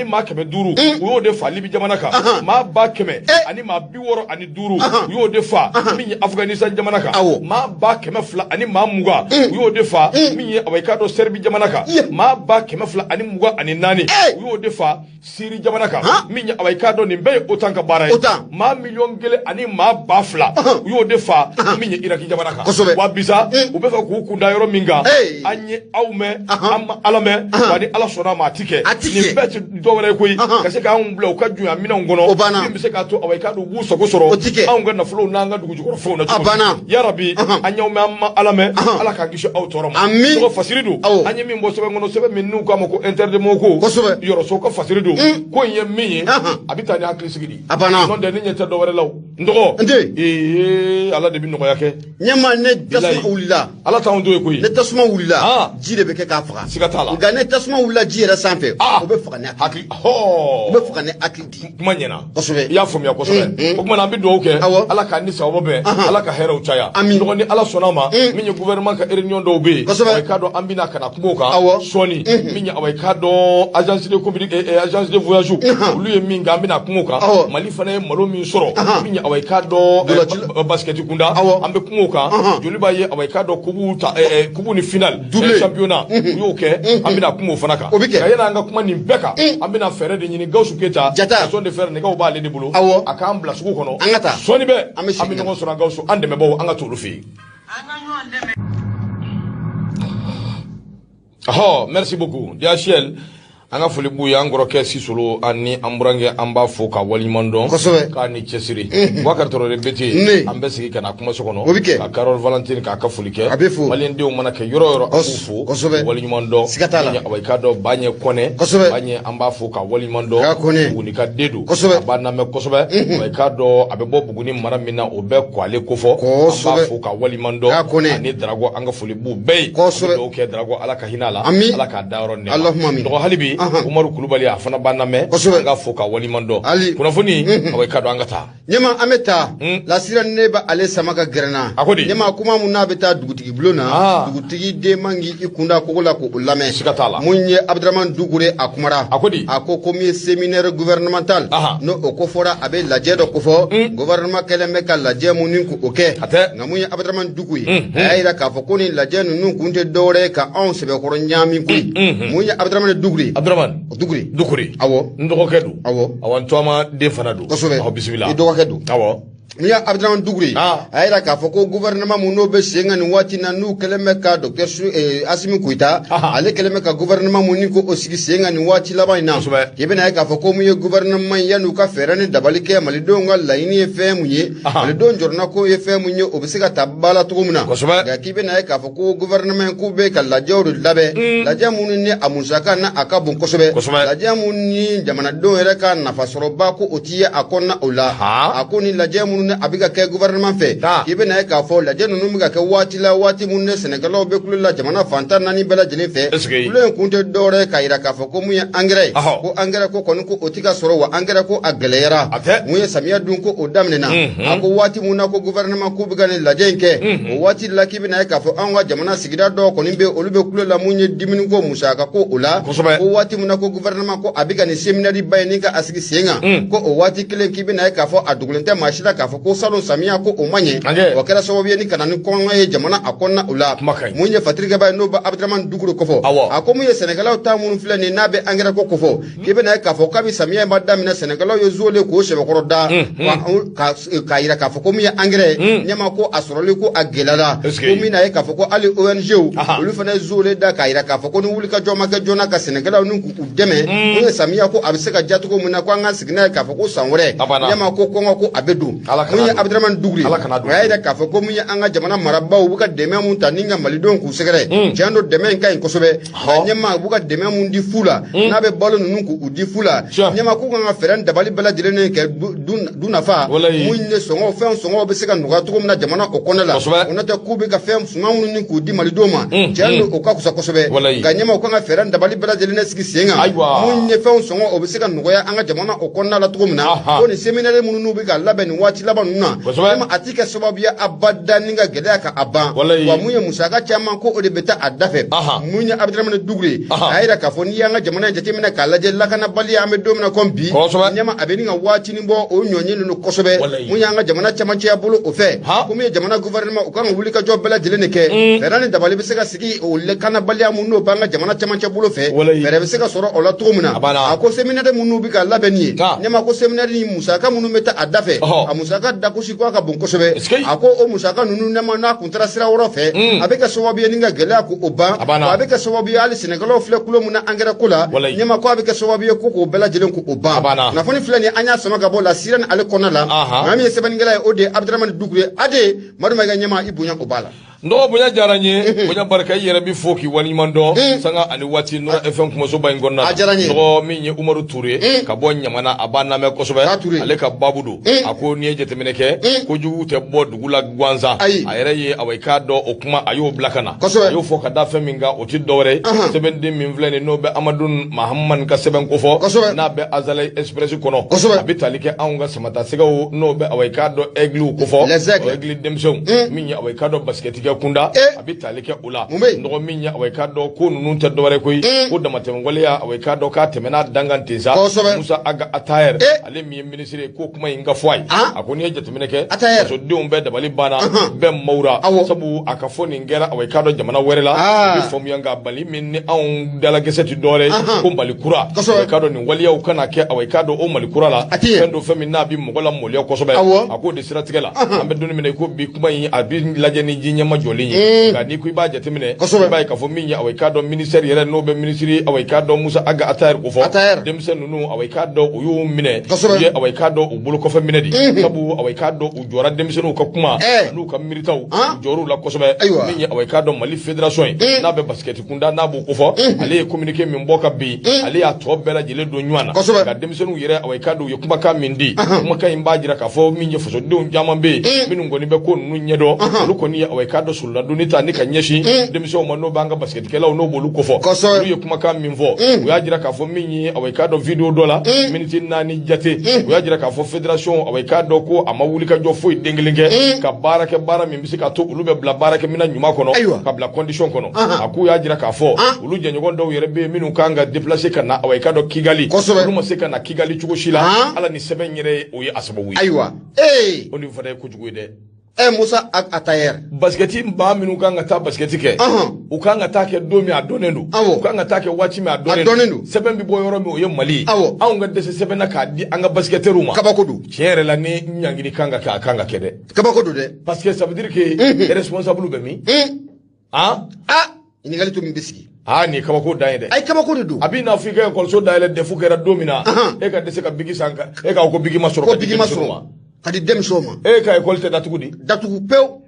maa 500 u y'o de fa Libi jamana kan maa 100 ani maa 65 u y'o de fa min ye Afghanistan jamana kan maa 200 ani maa 20 u y'o de fa min ye away ka dɔn Serbie jamana kan maa 200 ani 24 u y'o de fa Syrie jamana kan min ye away ka dɔn nin bɛɛ ye OTAN ka baara ye maa 1,000,000 ani maa 2,000 u y'o de fa min ye Iraki jamana kan wa bisa u bɛ fɛ k'u kunda yɔrɔ min kan an ye aw mɛn an ma Ala mɛn wa ni Ala sɔnna ma a ti kɛ nin bɛɛ ti dɔwɛrɛ ye koyi ka se k'anw bila u ka junya minɛnw kɔnɔ min bɛ se k'a to away ka dɔn u b'u sago sɔrɔ anw ka nafolow n'an ka dugujukɔrɔ fɛnw na cogo ya Rabbi an y'aw mɛn an ma Ala mɛn Ala k'an kisi aw tɔɔrɔ ma tɔgɔ fasiri don an ye min bɔ sɛbɛn kɔnɔ sɛbɛn min n'u k'a ma ko interdemo ko yɔrɔso ka fasiri don ko in ye min ye a bɛ taa ni hakili sigi di n'o tɛ ne ɲɛ tɛ dɔwɛrɛ la o n dɔgɔ Ala de bɛ nɔgɔya kɛ ɲɛma ne tasuma wulila Ala t'anw to ye koyi ne tasuma wulila ji de bɛ kɛ k'a faga siga t'a la nka ne tasuma wulila ji yɛrɛ sanfɛ o bɛ faga ne hakili o bɛ faga ne hakili di kuma ɲɛna kosɛbɛ i y'a faamuya kosɛbɛ o kuma na an bɛ dugawu kɛ Ala k'a ni sababa bɛn Ala ka hɛrɛw caya ni Ala sɔnna ma min ye gouvernement ka réunion dɔw bɛ yen away ka dɔn an bɛna ka na kuma o kan sɔɔni min ye away ka dɔn agence de voyage olu ye min kɛ an bɛna kuma o kan Mali fana ye malo min sɔrɔ min ye away ka dɔn basket kunda an bɛ kuma o kan joli b'a ye away ka dɔn kubu ni final championnat u y'o kɛ an bɛna kuma o fana kan nka yanni an ka kuma nin bɛɛ kan an bɛna fɛɛrɛ de ɲini Gawusu Keyita façon de faire nɛgɛw b'ale de bolo a k'an bila sugu kɔnɔ sɔɔni bɛɛ an bɛ ɲɔgɔn sɔrɔ Gawusu an dɛmɛbaaw an ka t'olu fɛ yen. Merci beaucoup DHL an ka foli b'u ye an kɔrɔkɛ Sisolo ani an burankɛ an b'a fo ka waliɲuman dɔn k'a ni cɛsiri Boubacar Traoré Bete an bɛ sigi ka na kumaso kɔnɔ ka Carole Valentine k'a ka foli kɛ maliyɛndenw mana kɛ yɔrɔ yɔrɔ an b'u fo waliɲuman dɔn away ka dɔn Baɲɛ Kɔnɛ Baɲɛ an b'a fo ka waliɲuman dɔn Buguni ka den don a b'a lamɛn kosɛbɛ away ka dɔn a bɛ bɔ Buguni mara min na o bɛɛ kɔ ale kofɔ an b'a fo ka waliɲuman dɔn ani Darago an ka foli b'u bɛɛ ye an bɛ dugawu kɛ Darago Ala ka hinɛ a la Ala k'a da yɔrɔ nɛɛma dɔgɔ hali bi Umaru Kulubali a fana b'an lamɛn an ka fo ka waliɲuman dɔn kunnafoni away ka dɔn an ka taa ɲɛma an bɛ taa lasira ne bɛ ale sama ka gɛrɛnna ɲɛma kuma mun n'a bɛ taa dugutigi bulon na dugutigi den man k'i kunda kogo la k'o lamɛn siga t'a la mun ye Abdramane Dukure a kumara a ko comme ye séminaire gouvernemental n'o o ko fɔra a bɛ lajɛ dɔ kofɔ gouvernement kɛlen bɛ ka lajɛ mun ni k'o kɛ nka mun ye Abdramane Duku ye a y'a jira k'a fɔ ko nin lajɛ ninnu kun tɛ dɔwɛrɛ ye ka anw sɛbɛkɔrɔ ɲaami koyi mun ye Abdramane Dukure Dukure awɔ n dɔgɔkɛ don awɔ n tɔma den fana don kosɛbɛ bisimila i dɔgɔkɛ don awɔ n'i y'a Abdramane Dukure a y'a jira k'a fɔ ko gouvernement mun n'o bɛ sen kan nin waati na n'u kɛlen bɛ ka docteur Asimi Goyita ale kɛlen bɛ ka gouvernement mun ni ko o sigi sen kan nin waati laban in na i bɛna ye k'a fɔ ko mun ye gouvernement yan'u ka fɛɛrɛ ni dabali kɛ malidenw ka laɲini ye fɛn mun ye malidenw jɔrɔna ko ye fɛn mun ye o bɛ se ka ta ba la cogo min na nka k'i bɛna ye k'a fɔ ko gouvernement k'u bɛ ka lajɛw de labɛn lajɛ minnu ni a musaka na a ka bon kosɛbɛ lajɛ minnu ni jamanadenw yɛrɛ ka nafasɔrɔba ko o ti ye a kɔnɔna o la a ko ni lajɛ minnu a bɛ ka kɛ gouvernement fɛ k'i bɛna ye k'a fɔ lajɛ ninnu bɛ ka kɛ waati la waati minnu ne sɛnɛkɛlaw bɛ kulo la jamana fantan naani bɛɛ lajɛlen fɛ kulo in kun tɛ dɔwɛrɛ ye k'a jira k'a fɔ ko mun ye engrais ye ko engrais ko kɔni ko o ti ka sɔrɔ wa engrais ko a gɛlɛyara mun ye samiya dun ko o daminɛna a ko waati mun na ko gouvernement k'u bɛ ka nin lajɛ in kɛ o waati la k'i bɛna ye k'a fɔ anw ka jamana sigida dɔw kɔni bɛ olu bɛ kulo la mun ye dumuni ko musaka ko o la ko waati mun na ko gouvernement ko a bɛ ka nin séminaire ba ye ni ka a sigi sen kan ko o waati kelen k'i bɛna ye k'a fɔ a dogolen tɛ maa si la k'a fɔ fɔ ko salon samiya ko o man ɲɛ wa kɛra sababu ye ni kana ni kɔngɔ ye jamana a kɔnɔna o la mun ye fatirikɛba ye n'o bɛ Abdraman Dukure kɔfɔ a ko mun ye sɛnɛkɛlaw ta minnu filɛ nin n'a bɛ engrais ko kɔfɔ k'i bɛna ye k'a fɔ kabi samiya in ma daminɛ sɛnɛkɛlaw ye zole k'o sɛbɛkɔrɔ da k'a yira k'a fɔ ko min ye engrais ɲɛma ko a sɔrɔli ko a gɛlɛyara ko min na ye k'a fɔ ko hali ONG olu fana ye zole da k'a yira k'a fɔ ko ni wulikajɔ ma kɛ joona ka sɛnɛkɛlaw ni k'u dɛmɛ mun ye samiya ko a bɛ se ka ja cogo min na ko an ka sigi n'a ye k'a fɔ ko san wɛrɛ ɲɛma ko kɔngɔ ko a bɛ don mun ye Abdraman Dukure o y'a yira k'a fɔ ko min ye an ka jamana marabaw u bɛ ka dɛmɛ mun ta ni ka malidenw k'u sɛgɛrɛ tiɲɛ don dɛmɛ in ka ɲi kosɛbɛ nka ɲɛma u bɛ ka dɛmɛ mun di fu la n'a bɛ balo ninnu k'u di fu la ɲɛma k'u kan ka fɛɛrɛ dabali bɛɛ lajɛlen kɛ du nafa mun ye sɔngɔw fɛn sɔngɔw bɛ se ka nɔgɔya cogo min na jamana o kɔnɔ la o n'o tɛ k'u bɛ ka fɛn suman minnu ni k'u di malidenw ma tiɲɛ don o ka fisa kosɛbɛ nka ɲɛma u kan ka fɛɛrɛ dabali bɛɛ lajɛlen sigi sen kan mun ye fɛn sɔngɔ o bɛ se ka nɔgɔya an ka jamana o kɔnɔna la cogo min na ko nin séminaire minnu bɛ ka labɛn nin waati laban ninnu na ɲɛma a ti kɛ sababu ye abada ni ka gɛlɛya ka a ban wa mun ye musaka caman ko o de bɛ taa a da fɛ mun ye Abdraman Dukure a yira k'a fɔ n'i y'an ka jamana in jateminɛ k'a lajɛ lakanabaliya an bɛ don min na ko bi ɲɛma a bɛ ni ka waatinin bɔ o ɲɔɲɛ ninnu kosɛbɛ mun y'an ka jamana camancɛya bolo o fɛ ko min ye jamana gouvernement u kan ka wulikajɔ bɛɛ lajɛlen de kɛ fɛɛrɛ ni dabali bɛ se ka sigi o lakanabaliya mun n'o b'an ka jamana camancɛ bolo fɛ fɛɛrɛ bɛ se ka sɔrɔ o la cogo min na a ko séminaire minnu bɛ ka labɛn nin ye ɲɛma ko séminaire ni musaka minnu bɛ taa a da fɛ a musaka dagosi ko a ka bon kosɛbɛ a ko o musaka ninnu n'a kun taara sira wɛrɛ fɛ a bɛ kɛ sababu ye ni ka gɛlɛya ko o ban wa a bɛ kɛ sababu ye hali sɛnɛkɛlaw filɛ kulo mun na engrais ko la ɲɛma ko a bɛ kɛ sababu ye ko k'o bɛɛ lajɛlen ko o ban kunnafoni filɛ nin an y'a sama ka bɔ la sira ni ale kɔnɔna la maa min ye sɛbɛnnikɛla ye o de ye Abdraman Dukure ade Madu Mayiga ɲɛma i bonya o b'a la ndo bonya diyara n ye bonya barika i yɛrɛ bi fo k'i waliɲuman dɔn sanga ani waati Nura FM kumasoba in kɔnɔna la dɔgɔ min ye Umaru Ture ka bɔ Ɲamana a b'a lamɛn kosɛbɛ ale ka babu don a ko n'i ye jateminɛ kɛ kojugu tɛ bɔ dugu la gansan a yɛrɛ ye awɔ i k'a dɔn o kuma a y'o bila ka na a y'o fɔ ka da fɛn min kan o ti dɔwɛrɛ sɛbɛnden min filɛ nin n'o bɛ Amadu Mahamani ka sɛbɛn kofɔ n'a bɛ Azali Express kɔnɔ a bɛ tali kɛ anw ka samata sɛgɛw n'o bɛ awɔ i k'a dɔn Aigle kofɔ o Aigle denmisɛnw min ye awɔ i k'a dɔn basket kunda a bɛ tali kɛ o la nɔgɔ min ye awɔ i k'a dɔn ko ninnu tɛ dɔwɛrɛ koyi ko damatɛmɛwaleya awɔ i k'a dɔn k'a tɛmɛna dangan ten sa Musa Aga Atayɛri ale min ye ministre ye ko kuma in ka fɔ a ye a ko n'i ye jateminɛ kɛ fasodenw bɛɛ dabali banna bɛɛ mawura sabu a ka fɔ nin kɛra awɔ i k'a dɔn jamana wɛrɛ la a bɛ faamuya nka Mali min ni anw dalakisɛ tɛ dɔwɛrɛ ko Mali kura awɔ i k'a dɔn nin waleyaw kana kɛ awɔ i k'a dɔn o Mali kura la fɛn dɔ fɛn min n'a bɛ mɔgɔ la mɔliya kosɛbɛ a k'o de siratigɛ la an bɛ don min na i ko bi kuma in a bɛ lajɛ ni ji ɲɛma jɔlen ye nka n'i ko i b'a jateminɛ i b'a ye k'a fɔ min ye awɔ i k'a dɔn ministère yɛrɛ n'o bɛ ministre awɔ i k'a dɔn Musa Aga Atayɛri ko fɔ denmisɛn ninnu awɔ i k'a dɔn u y'u minɛ u ye awɔ i k'a dɔn u bolo kɔfɛ minɛ de sabu awɔ i k'a dɔn u jɔra denmisɛnninw ka kuma n'u ka miiritaw u jɔr'u la kosɛbɛ min ye awɔ i k'a dɔn Mali fédération ye n'a bɛ basket kunda n'a b'o ko fɔ ale ye communiqué min bɔ ka bin ale y'a tɔ bɛɛ lajɛlen don ɲɔgɔn na nka denmisɛnninw yɛrɛ awɔ i k'a dɔn u ye kumakan min di kumakan in b'a jira k'a fɔ min ye fasodenw caman bɛ yen minnu kɔni bɛ ko ninnu ɲɛdɔn olu kɔni ye awɔ i k'a dɔn sololadonni ta ni ka ɲɛsin denmisɛnw ma n'o b'an ka basketikɛlaw n'o b'olu kofɔ olu ye kumakan min fɔ u y'a jira k'a fɔ min ye awɔ i k'a dɔn vidéo dɔ la miniti 4 jate u y'a jira k'a fɔ fédération awɔ i k'a dɔn ko a ma wuli ka jɔ foyi den kelen kɛ ka baara kɛ baara min bɛ se ka to olu bɛ bila baarakɛ minɛn ɲuman kɔnɔ ka bila condition kɔnɔ a k'u y'a jira k'a fɔ olu jɛɲɔgɔn dɔw yɛrɛ bɛ yen minnu kan ka déplacer ka na awɔ i k'a dɔn Kigali olu ma se ka na Kigali cogo si la ala ni sɛbɛn yɛrɛ o ye a sababu ye o ni fana ye kojugu ye dɛ Musa Atayɛri basketi baa minnu kan ka taa basketi kɛ u kan ka taa kɛ don min a dɔnnen don u kan ka taa kɛ waati min a dɔnnen don sɛbɛn bɛ bɔ yɔrɔ min o ye Mali ye anw ka dɛsɛ sɛbɛn na k'a di an ka basketɛriw ma kabako don tiɲɛ yɛrɛ la ni ɲangini kan ka kɛ a kan ka kɛ dɛ kabako don dɛ parce que ça veut dire que responsable bɛ min ɲininkali to min bɛ sigi nin ye kabako dan ye dɛ ayi kabako de don a bɛ n'a fɔ i ka ekɔliso dayɛlɛ defu kɛra don min na e ka dɛsɛ ka bigi san e k'a ko bigi ma sɔrɔ ko bigi ma sɔrɔ ka di denmisɛnw ma e ka ekɔli tɛ datugu di datugu pewu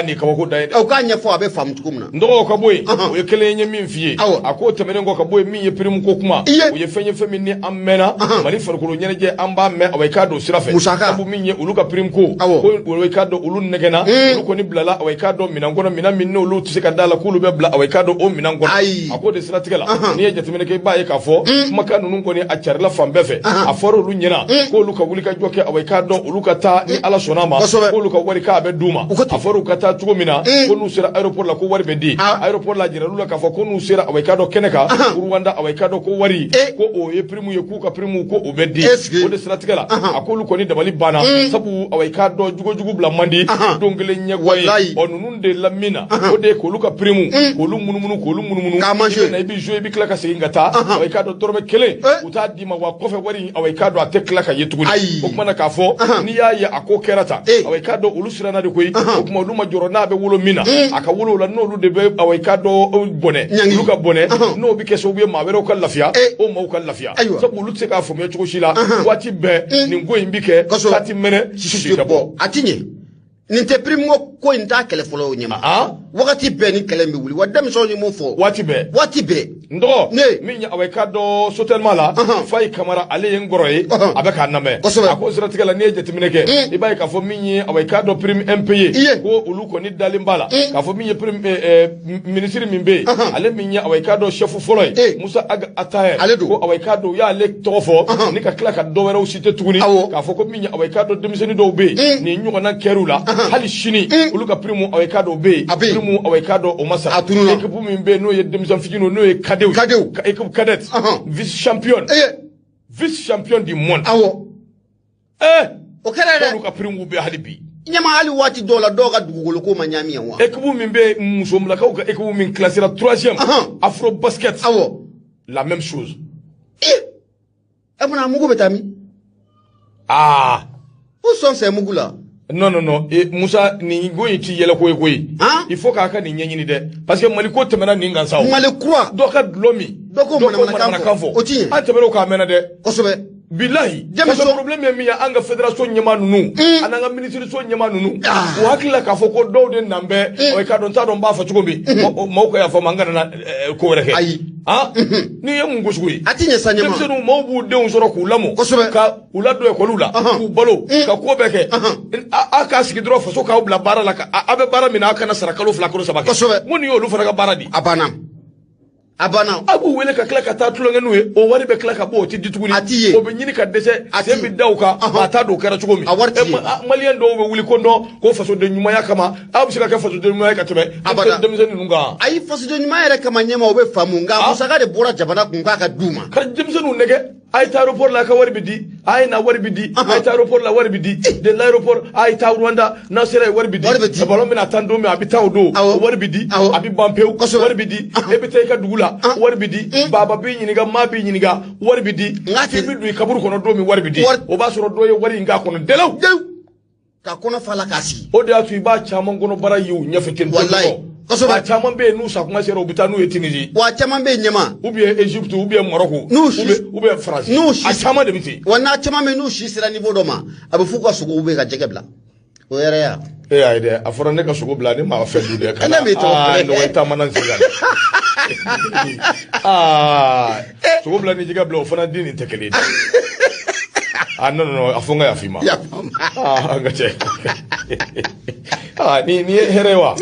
nin kabako da ye dɛ aw k'a ɲɛfɔ a bɛ faamu cogo min na n dɔgɔ ka bɔ yen o ye kelen ye min f'i ye a ko tɛmɛnen kɔ ka bɔ yen min ye prime ko kuma o ye fɛn min ni an mɛnna Mali farikolo ɲɛnajɛ an b'a mɛn awɔ i k'a dɔn sira fɛ sabu min ye olu ka prime ko ko i k'a dɔn olu nɛgɛnna olu kɔni bilala awɔ i k'a dɔn minɛn kɔnɔ minɛn min n'olu tɛ se ka d'a la k'olu bɛ bila awɔ i k'a dɔn o minɛn kɔnɔ a ko de siratigɛ la n'i ye jateminɛ kɛ i b'a ye k'a fɔ kumakan ninnu kɔni a carila fan bɛɛ fɛ a fɔra olu ɲɛna k'olu ka wuli ka jɔ kɛ awɔ i k'a dɔn olu ka taa ni Ala sɔnn'a ma k'olu ka wari k'a bɛ d'u ma a fɔra u ka taa cogo min na ko n'u sera aéroport la ko wari bɛ di aéroport la jira l'u la k'a fɔ ko n'u sera away ka dɔ kɛnɛ kan Rwanda away ka dɔ ko wari ko o ye prime ye k'u ka prime ko o bɛ di o de siratigɛ la a k'olu kɔni dabali banna sabu away ka dɔ jugu bila man di don kelen ɲɛguwa ye ɔ ninnu de la min na o de ye k'olu ka prime k'olu munumunu i bɛ jouer i bɛ tila ka segin ka taa away ka dɔ dɔrɔmɛ kelen u t'a d'i ma wa kɔfɛ wari away ka dɔ a tɛ tila ka ye tuguni o tuma na k'a fɔ n'i y'a ye a ko kɛra tan away ka dɔ olu siranna de koyi o tuma olu ma jɔrɔ n'a bɛ wolo min na a ka wolo la n'olu de bɛ away ka dɔ bɔnɛ olu ka bɔnɛ n'o bɛ kɛ sababu ye maa wɛrɛw ka lafiya o maaw ka lafiya sabu olu tɛ se k'a faamuya cogo si la waati bɛɛ nin ko in bɛ kɛ k'a ti mɛnɛ sisi tɛ bɔ a ti ɲɛ nin tɛ prime ko in t'a kɛlɛ fɔlɔ o ɲɛma wagati bɛɛ ni kɛlɛ bɛ wuli wa denmisɛnw ye mun fɔ waati bɛɛ n dɔgɔ min ye away ka dɔ sotelema la Fayi Kamara ale ye n kɔrɔ ye a bɛ k'a lamɛn a ko siratigɛ la n'i ye jateminɛ kɛ i b'a ye k'a fɔ min ye away ka dɔ prime impayé ko olu kɔni dalen b'a la k'a fɔ min ye prime ministre min bɛ yen ale min ye away ka dɔ chef fɔlɔ ye Musa Atayer ko away ka dɔ u y'ale tɔgɔ fɔ ni ka tila ka dɔ wɛrɛw citer tuguni k'a fɔ ko min ye away ka dɔ denmisɛnnin dɔw bɛ yen nin ɲɔgɔnna kɛr'u la hali sini olu ka prime away ka dɔ bɛ yen prime away ka dɔ o ma sara équipe min bɛ yen n'o ye denmisɛn fitininw n'o ye cadet équipe cadette vice champion du monde o kɛra dɛ olu ka prime bɛ hali bi ɲɛma hali waati dɔw la dɔw ka dugukolo ko ma ɲaami yan wa équipe min bɛ musomlakaw ka équipe min classera 3e Afro Basket la même chose e bɛna mugu bɛ taa min o sɔn sɛ mugu la non Musa nin ko in ti yɛlɛ ko ye koyi il faut k'a ka nin ɲɛɲini dɛ parce que Mali ko tɛmɛna nin kan sa Mali kura dɔ ka dulɔ min dɔ ko manamanakan fɔ o ti ɲɛ an tɛmɛr'o k'a mɛnna dɛ kosɛbɛ bilahi problème ye min ye an ka fédération ɲɛmaa ninnu an ka ministre so ɲɛmaa ninnu u hakili la k'a fɔ ko dɔw de nan bɛ away ka dɔ n t'a dɔn n b'a fɔ cogo min maaw ka yafa ma n kana na ko wɛrɛ kɛ ayi n'i ye mun gosugo ye a ti ɲɛ sa ɲɛma denmisɛnninw maaw b'u denw sɔrɔ k'u lamɔ kosɛbɛ ka u ladon école la k'u balo ka ko bɛɛ kɛ a k'a sigi dɔrɔn faso k'aw bila baara la a bɛ baara min na a kana sara kalo 2 kalo 3 kɛ kosɛbɛ mun ni y'olu fana ka baara di a banna a b'u wele ka tila ka taa tulonkɛ n'u ye o wari bɛ tila ka bɔ o ti di tuguni o bɛ ɲini ka dɛsɛ sen bɛ da u kan a t'a dɔn o kɛra cogo min maliyɛn dɔw bɛ wuli ko dɔn ko fasoden ɲumanya kama aw bɛ se ka kɛ fasoden ɲumanya ka tɛmɛ denmisɛnnin ninnu kan ayi fasoden ɲumanya yɛrɛ kama ɲɛma o bɛ faamu nka musaka de bɔra jamana kun k'a ka d'u ma ka denmisɛnninw nɛgɛ a ye taa aéroport la a ka wari bɛ di a ye na wari bɛ di a ye taa aéroport la wari bɛ di de l'aéroport a ye taa Rwanda n'a sera ye wari bɛ di ballon bɛna taa don min a bɛ taa o don wari bɛ di a bɛ ban pewu wari bɛ di e bɛ taa i ka dugu la wari bɛ di baba b'i ɲininka maa b'i ɲininka wari bɛ di k'i bɛ don i kaburu kɔnɔ don min wari bɛ di o b'a sɔrɔ dɔ ye wari in k'a kɔnɔ delaw ka kɔnɔ fa la k'a sigi o de y'a to i b'a caman kɔnɔ baara ye u ɲɛfɛ ten a caman bɛ yen n'u sakuma sera u bɛ taa n'u ye Tunisie wa caman bɛ yen ɲɛma ou bien Égypte ou bien Maroc ou bien France a caman de bɛ ten wa n'a caman bɛ yen n'u si sera niveau dɔ ma a bɛ f'u ka sogo bɛ ka jɛgɛ bila o yɛrɛ ya ayi dɛ a fɔra ne ka sogo bila ne m'a fɛn dun dɛ kana nɔgɔ taama na n sen sogo bila ni jɛgɛ bila o fana den nin tɛ kelen ye non a fɔ n ka yafa i ma an ka cɛ nin ye hɛrɛ ye wa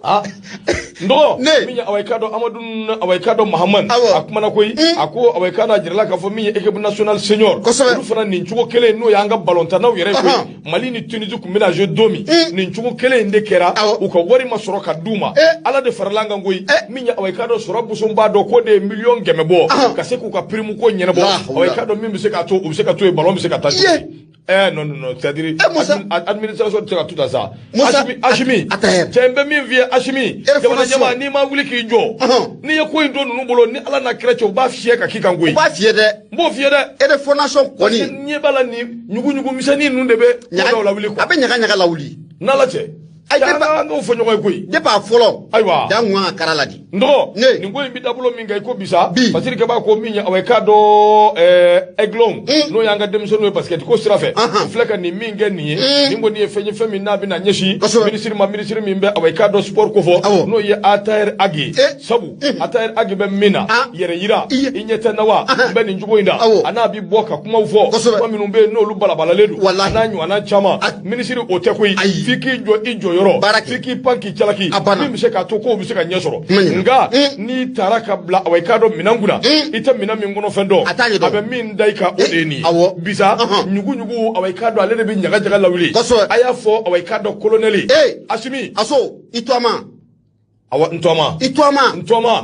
ndɔgɔ min ye away ka dɔ Amadu away ka dɔ Mahamani a kumana koyi a ko away ka dɔ jirala k'a fɔ min ye équipe nationale senior olu fana nin cogo kelen n'o y'an ka ballontannaw yɛrɛ koyi Mali ni Tunisie tun bɛna jouer don min nin cogo kelen in de kɛra u ka wari ma sɔrɔ ka d'u ma ala de farala an kan koyi min ye away ka dɔ sɔrɔ boson b'a dɔn ko de ye 1,000,000 bɔ ka se k'u ka prime ko ɲɛnabɔ away ka dɔ min bɛ se k'a to u bɛ se ka to yen ballon bɛ se ka taa non c'est-à-dire administration tɛ se ka tout ça Hachimi cɛ n bɛ min f'i ye Hachimi jamana ɲɛmaa n'i ma wuli k'i jɔ n'i ye ko in to ninnu bolo ni ala n'a kɛra cɛ u b'a fiyɛ ka k'i kan koyi u b'a fiyɛ dɛ n b'o fiyɛ dɛ e de fondation kɔni ɲɛ b'a la nin ɲuguɲugu misɛnnin ninnu de bɛ ɲaga lawuli a bɛ ɲaga lawuli n'ala cɛ an k'o fɔ ɲɔgɔn ye koyi depuis a fɔlɔ ayiwa dan kun ka kara la di ndɔgɔ nin ko in bɛ dabolo min kan i ko bisa Basiri Keba ko min ye away ka dɔ Aiglon n'o y'an ka denmisɛnninw ye basket ko sira fɛ u filɛ ka nin min kɛ nin ye nin kɔni ye fɛn ye fɛn min n'a bɛna ɲɛsin minisiri min bɛ away ka dɔ sport ko fɔ n'o ye Atayer Agi sabu Atayer Agi bɛ min na yɛrɛ yira i ɲɛ tɛ na wa n bɛ nin cogo in na a n'a bɛ bɔ ka kumaw fɔ kuma minnu bɛ yen n'olu balabalalen don a n'a ɲɔgɔnna caman minisiri o tɛ koyi f'i k'i jɔ i jɔyɔrɔ yoro fiki panki chalaki mi se ka to ko bi se ka nyesoro nga ni taraka bla awai kado minanguna ita minami ngono fendo abe min dai ka odeni bisa nyugu awai kado ale bi nyaga jaga lawili aya fo awai kado coloneli asimi aso itwama awa ntoma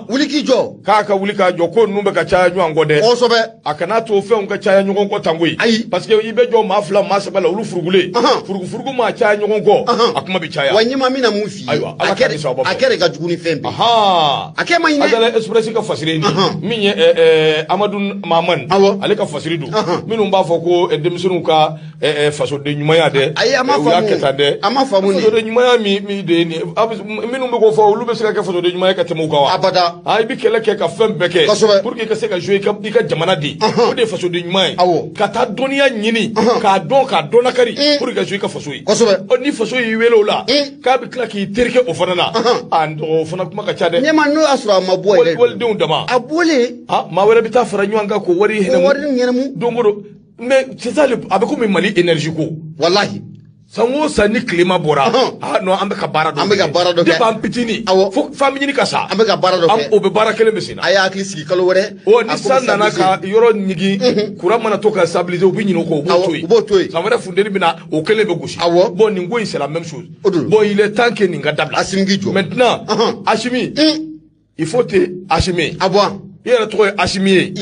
wuliki jo kaka wulika jo ko numbe ka chaya nyu angode osobe akana to fe on ka chaya nyu ko tangui parce que ibe jo mafla masabala ulu furugule furugu ma chaya nyu ko akuma bi chaya wanyima mina mufi akere ga juguni fembe akema ine adala express ka fasireni minye Amadou Maman ale ka fasiridu minu mba foko edemsunu ka faso de nyumaya de amafamu faso de nyumaya mi de ni minu mbe ko fo ulu sika ka faso de nyumaya ka temu kawa abada ay bi kele ke ka fembeke pour que ka se ka jouer ka jamana di o de faso de nyumaya ka ta dunia nyini ka dona kari pour que jouer ka faso yi o ni faso yi welo la ka bi kla ki terke o fanana ando fana kuma ka chade nyema no asura mabo ile wal de dama abole ma wala bi ta fara nyanga ko wari henemu dongoro mais c'est ça le avec comme Mali énergie ko wallahi sango sani klima bora no ambe ka bara do de bam pitini fo famille ni kasa ambe ka bara do am o be bara kele mesina aya akli sigi kalo wore o ni sanna na ka yoro nyigi kura mana to ka stabiliser obi nyino ko bo toy ça va fondeli bina o kele be gushi bon ni ngoyi c'est la même chose bon il est temps que ni ngadabla asimgijo maintenant Hashimi il faut te Hashimi abwa yera to Hashimi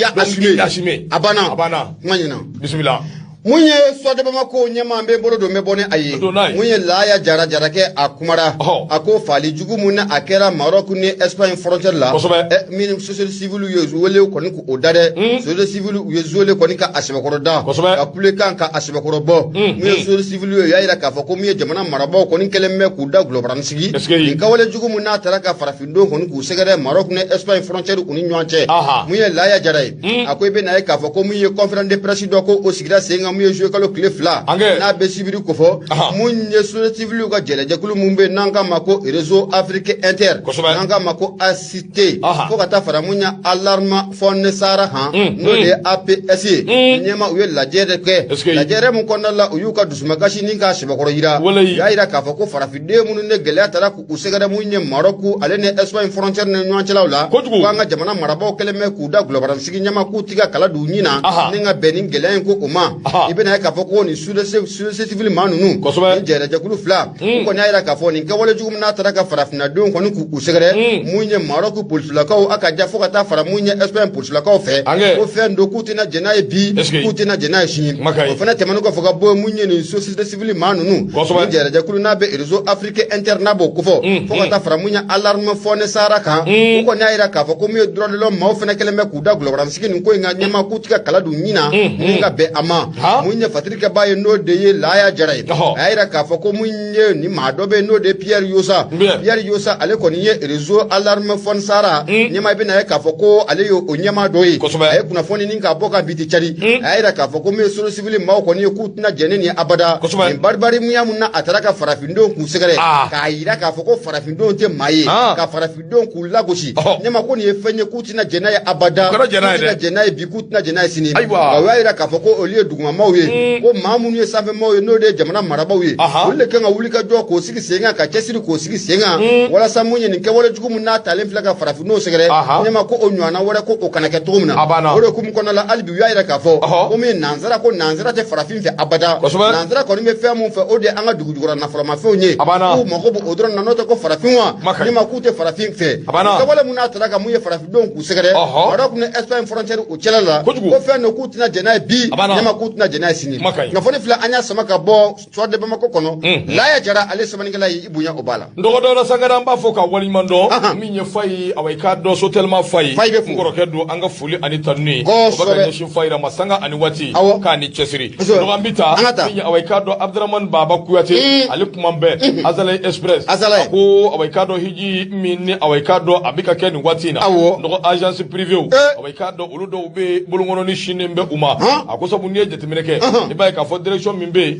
Hashimi abana nganyina bismillah munye swade bamako nyama mbe bolo do mebone ayi munye laya jara ke akumara ako fali jugu munna akera Maroc ni Espagne frontière la min société civile yezu wele ko ni ko odare société civile yezu wele ko ni ka asibakoro da apule kan ka asibakoro bo munye société civile ya ira ka fa ko munye jamana marabo ko ni kelemme ku da global sigi ni ka wele jugu munna taraka farafindo ko ni ku segere Maroc ni Espagne frontière ko ni nyanche munye laya jara akoy be na ka fa ko munye conférence de presse do ko o sigira senga mu jouer kalo clé fla na be sibiri ko fo munye société civile ko jele jakulu mumbe nanga mako réseau africain inter nanga mako ACT fo kata fara munya alarma fonne sara no de APS nyema uye la jere ke la jere mun konna la uyuka dusuma gashi ninka shiba ko yira ya ira ka fo ko fara fide mun ne gele atara ku usegara munye Maroc ale ne Espagne frontière ne nyanche lawla ko nga jamana marabo keleme ku da global sigi nyama ku tiga kala du nyina ninga benin gele ko uma ibena ka fo ko ni société civile manunu ni jere jakulu fla ko ni ayira ka fo ni ka wala jugum na taraka farafina don ko ni ku segere munye Maroc police la ko aka ja fo kata fara munye Espagne police la ko fe ko fe ndo kutina jenaye bi kutina jenaye shi ko fana temanu ko fo ka bo munye ni société civile manunu ni jere jakulu na be réseau africain internabo ko fo kata fara munye alarme fone saraka ko ni ayira ka fo ko mi droit de l'homme ma fana keleme ku da global sikini ko nga nyama kutika kala du nyina nga be ama munye fatrika baye no de ye laya jaray ayira ka fa ko munye ni madobe no de Pierre Yosa ale ko ni ye réseau alarme fon sara nyama be na ka fa ko ale yo onyama doyi ay kuna foni ni ka boka biti chari ayira ka fa ko me solo civil ma ko ni ku tuna jeneni abada in barbari muya munna ataraka farafindo ku segere ka ayira ka fa ko farafindo te maye ka farafindo ku lagoshi nyama ko ni fenye ku tuna jenaye abada tuna jenaye bi ku tuna jenaye sini ayira ka fa ko olie duguma mawye ko mamunu ye sabe mo no de jamana maraba wi ulle kan wulika jo ko sigi senga ka chesiri ko sigi senga wala samunye ni ke wala jukumu na talem flaga farafi no segere nyama ko onywana wala ko okana ke tumna wala kum ko na la albi yaira ka fo ko mi nanzara te farafi fe abada nanzara ko ni me fe mun fe ode anga dugudugura na forma fe onye ko mo ko bo odron na nota ko farafi wa nyama ku te farafi fe ka wala mun atara ka muye farafi don ku segere wala ku ne Espagne frontière o chelala ko fe no ku tina jena bi nyama ku tina jena sini nga foni fila anya samaka bo swade bama ko kono la ya jara ale samani ngala yi ibunya obala ndogo do sangara mba foka wali mando minye fai awai ka do so telma fai ngoro kedo anga fuli ani tanni obaga nyeshi fai ra masanga ani wati ka ni chesiri ndogo ambita minye awai ka do Abdurrahman Baba Kuyate ali kumambe azalay express ko awai ka do hiji minni awai ka do abika ken wati na ndogo agence privée awai ka do uludo ube bulungono ni shinembe uma akoso bunye jetemeneke iba ka fo direction mimbe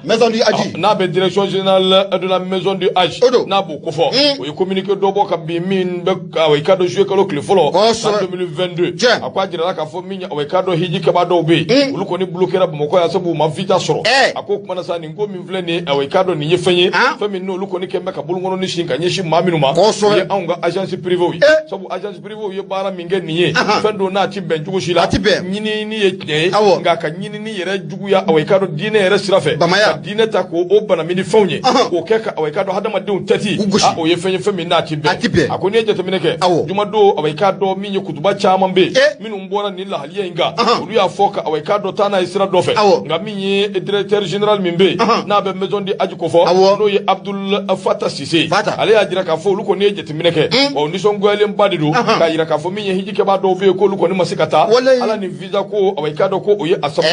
maison du Haji n'a be direction générale de la maison du Haji n'a bu ko fo o communiqué do bo ka bi min be away ka do jouer kalo folo en 2022 akwa jira ka fo min away ka do hiji ka ba do be ulu ko ni bloquer ba mo ko ya sabu ma vita soro ako kuma na sa ni ngo min vle ni away ka do ni yefenye fami no ulu ko ni kembe ka bulu ngono ni shin ka nyeshi ma minuma ye anga agence privée sabu agence privée ye bara minge ni ye fendo na ti ben jugo shila nyini ni ye nga ka nyini ni yere jugu ya away ka do dine yere sirafe dine ta ko o bana mini fawnye ko keka away ka do hadama de tati o ye fenye fami na ti be akoni je temine ke juma do away ka do minye kutuba chama mbe minu mbona ni la haliye nga ulu ya foka away ka do tana isra do fe nga minye directeur général mimbe na be maison di Haji ko fo no ye Abdul Fattah Cissé ale ya jira ka fo ulu ko ne je temine ke o ni son gwele mbadido ka jira ka fo minye hiji ke ba do be ko ulu ko ni masikata ala ni visa ko away ka do ko o ye asabu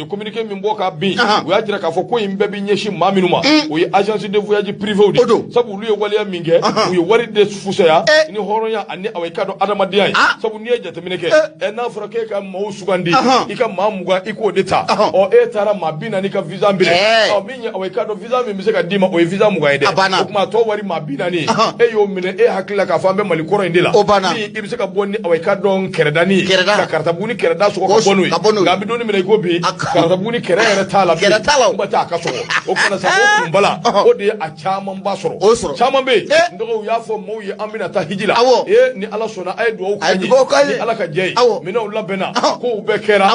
o communiquer mimbo ka bi o ya jira ka fo ko imbe bi nyeshi maminuma o ye agence de voyage privé o sabu ulu ye wale ya minge o ye wari de fusaya ni horonya ani away ka do adama diay sabu ni je temine ke na fura ke ka mo sugandi ika mamuga iko deta o tara mabina ni ka visa mbile o minye away ka do visa mi ka dima o visa muga ide o kuma to wari mabina ni yo mine hakila ka fambe malikoro indila ni ibise ka bonni away ka don keredani ka karta buni kereda so ko bonu gabi doni mine ko bi karta buni kerere tala bata ka so o kana sa o kumbala o de a chaman basoro chaman be ndo ya fo mo ye amina ta hijila ni ala sona ay do ko ni ala ka jey mina o labena ko be kera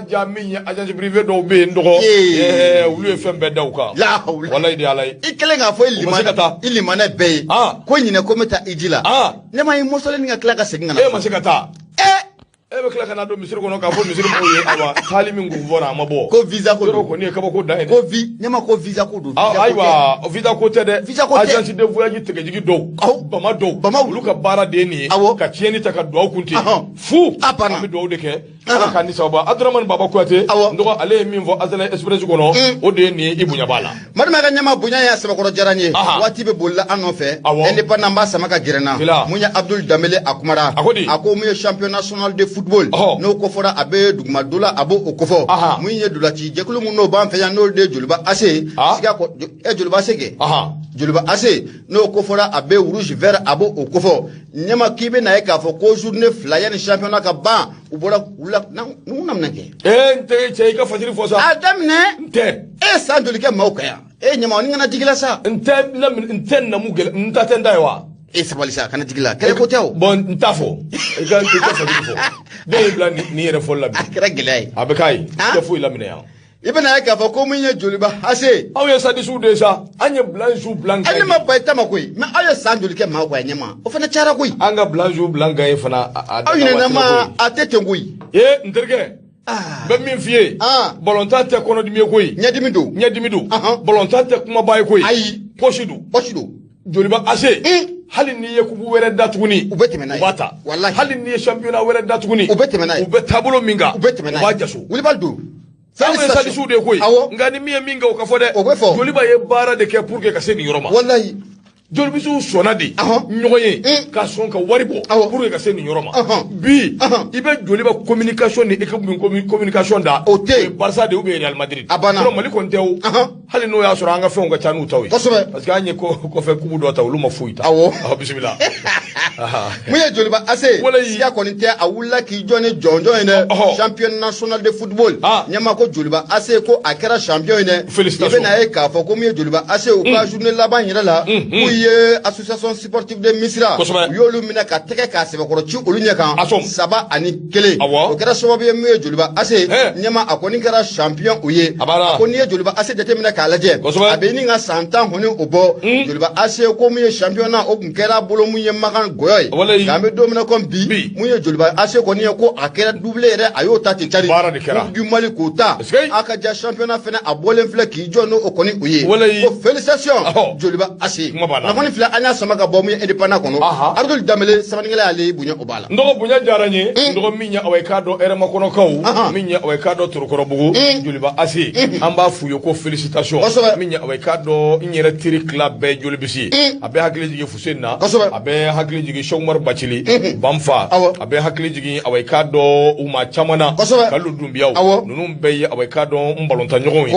ja min agence privée do be ndo wulu fembe dawka wallahi di alay ikele nga fo ilimana be ko nyine ko meta ijila ne mai mosole nga kla ka seginga na masikata be kla kana do misir ko no ka fo misir mo ye awa talimi nguvona mabo ko visa ko ni ka ko da ko nyama ko visa ko do aywa visa ko tede agence de voyage tege jigi do bama wulu ka bara de ni ka tieni ta ka do kunti fu mi do de ke ala kan ni sawba Abdurrahman Baba Kouyaté ndo ale min vo azala express ko no o de ni ibunya bala madama ga nyama bunya ya saba ko jaranye wati be bolla anofe indépendant ba sama ka girena munya Abdul Damele akumara ako mu champion national de football no ko fora abe dugma dola abo okofo munya dula ci jekulu mu no ban fe ya no de julba ase siga ko julba sege julba ase no ko fora abe rouge vert abo okofo nyama kibe na ka fo ko journée flyer championnat ka ba ubora ula nam nanke nte che ka fajiri fosa adamne nte sandoli ke mawkaya nyama ni ngana digila sa nte na mugel nta tendaiwa sabalisa kana digila kele ko taw bon ntafo ka fajiri fo de bla ni yere fo labi akira gilay abekai ke fo lamine ya ibana ka fa ko mun ye joliba ase aw ya sadi su de sa anye blanche blanc ani ma bayta makoy ma ayo sandoli ke ma ko nyama o fana chara koy anga blanche blanc e fana aw ina ma atete ngoy nterge be min fiye bolonta te kono dimi koy nyadimi do bolonta te kuma bay koy ayi poshidu joliba ase hali ni ye kubu were datuguni ubetemena bata wallahi hali ni ye championnat were datuguni ubetemena ubetabulo minga ubetemena wajaso wilibaldu sadi su de koy ngani miye minga ukafode joliba ye bara de ke pour que ka se ni yoroma wallahi jolibi su sonadi nyoye ka son ka waribo pour que ka se ni yoroma bi ibe joliba communication ni communication da Barça de ube Real Madrid no mali kontew hali no ya soro anga fe on ga chanu tawi parce que anye ko fe kubu do tawu luma fuita bismillah muye joliba ase siya ko nte awulla ki jone jonjo ene champion national de football nyama ko joliba ase ko akara champion ene ibe na e ka fo ko muye joliba ase o ka journée laban yira la muye association sportive de Misra yolu mina ka teke ka sebe ko ci olu nya kan saba ani kele o kera sababu ye muye joliba ase nyama akoni kara champion uye akoni ye joliba ase dete mina ka laje abeni nga santan honi obo joliba ase ko muye championnat o kun kera bolo muye makan goyoy gambe domina kon bi muye joliba ase ko niye ko akera double re ayo tati chari du mali kota aka ja championnat fena abolen fle ki jono o koni uye ko félicitations joliba ase bala na koni fila anya sama ka bomu independent kono Abdul Damele sabaningala ali bunya obala ndo bunya jaranye ndo minya awekado erema kono kaw minya awekado turukoro bugu juliba asi amba fuyo ko felicitation minya awekado nyere tiri club be julibisi abe hakili jigi fusenna abe hakili jigi shomar bachili bamfa abe hakili jigi awekado uma chamana kalu dumbiyaw nunum be awekado mbalonta nyogon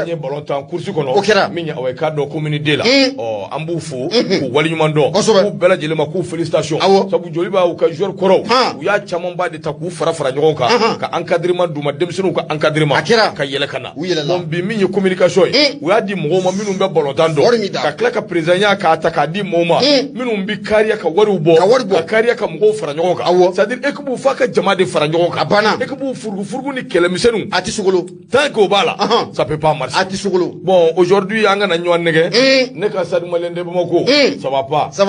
anye balonta kursi kono minya awekado community la o ambu fu ku wali nyumando ku bela jelema ku felicitation sabu joliba u ka joueur koro u ya chamon ba de ta ku fara nyogon ka encadrement duma demsenu ka encadrement ka yele kana bon bi minye communication u ya di mo minum be balonta ndo ka klaka president ka ataka di moma minum bi kariya ka wari bo ka kariya ka mo fara nyogon ka c'est à dire ekibu faka jama de fara nyogon ka ekibu furgu ni kele misenu ati sugolo tant que bala ça peut pas marcher ati sugolo bon aujourd'hui anga na nyon nege ne ka sad malende bamako ça va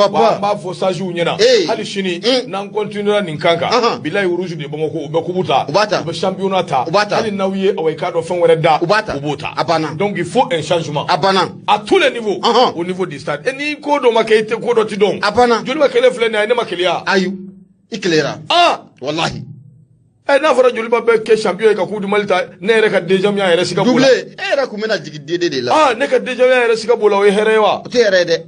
pas ba fo saju nyena hali shini nan continuera ninkanka billahi uruju de bamako be kubuta be championnat hali nawiye away kado fen were da ubuta donc il faut un changement à tous les niveaux au niveau du stade et ni ko do makete ko do tidon joli makele flene ne makelia ayu iklera wallahi na fara joli be ke champion ka kudu malta ne re ka déjà mi ayere sika bola era ku mena jigi dede la ne ka déjà mi ayere sika bola o herewa te herede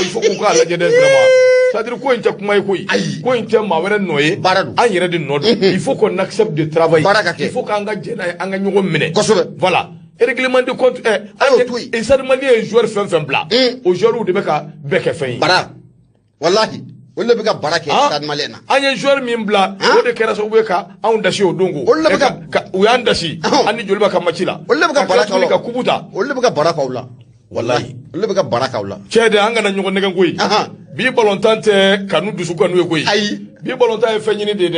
il faut ko ka la jede vraiment c'est-à-dire ko inte kuma ko inte ma were noye an yere de nodo il faut qu'on accepte de travailler il faut qu'anga jena anga nyogo mine voilà règlement de compte et ça demande un joueur fin bla au joueur où de beka fin bara wallahi wala beka barake stade malena anya joueur min bla o de kera so beka on dashi o dongo wala beka u yan dashi ani jolba ka machila wala beka baraka ka kubuta wala beka baraka wala wallahi wala beka baraka wala chede anga na nyugo nega ngoyi bi balontante kanu dusu kanu e koyi ayi bi balontante fenyini de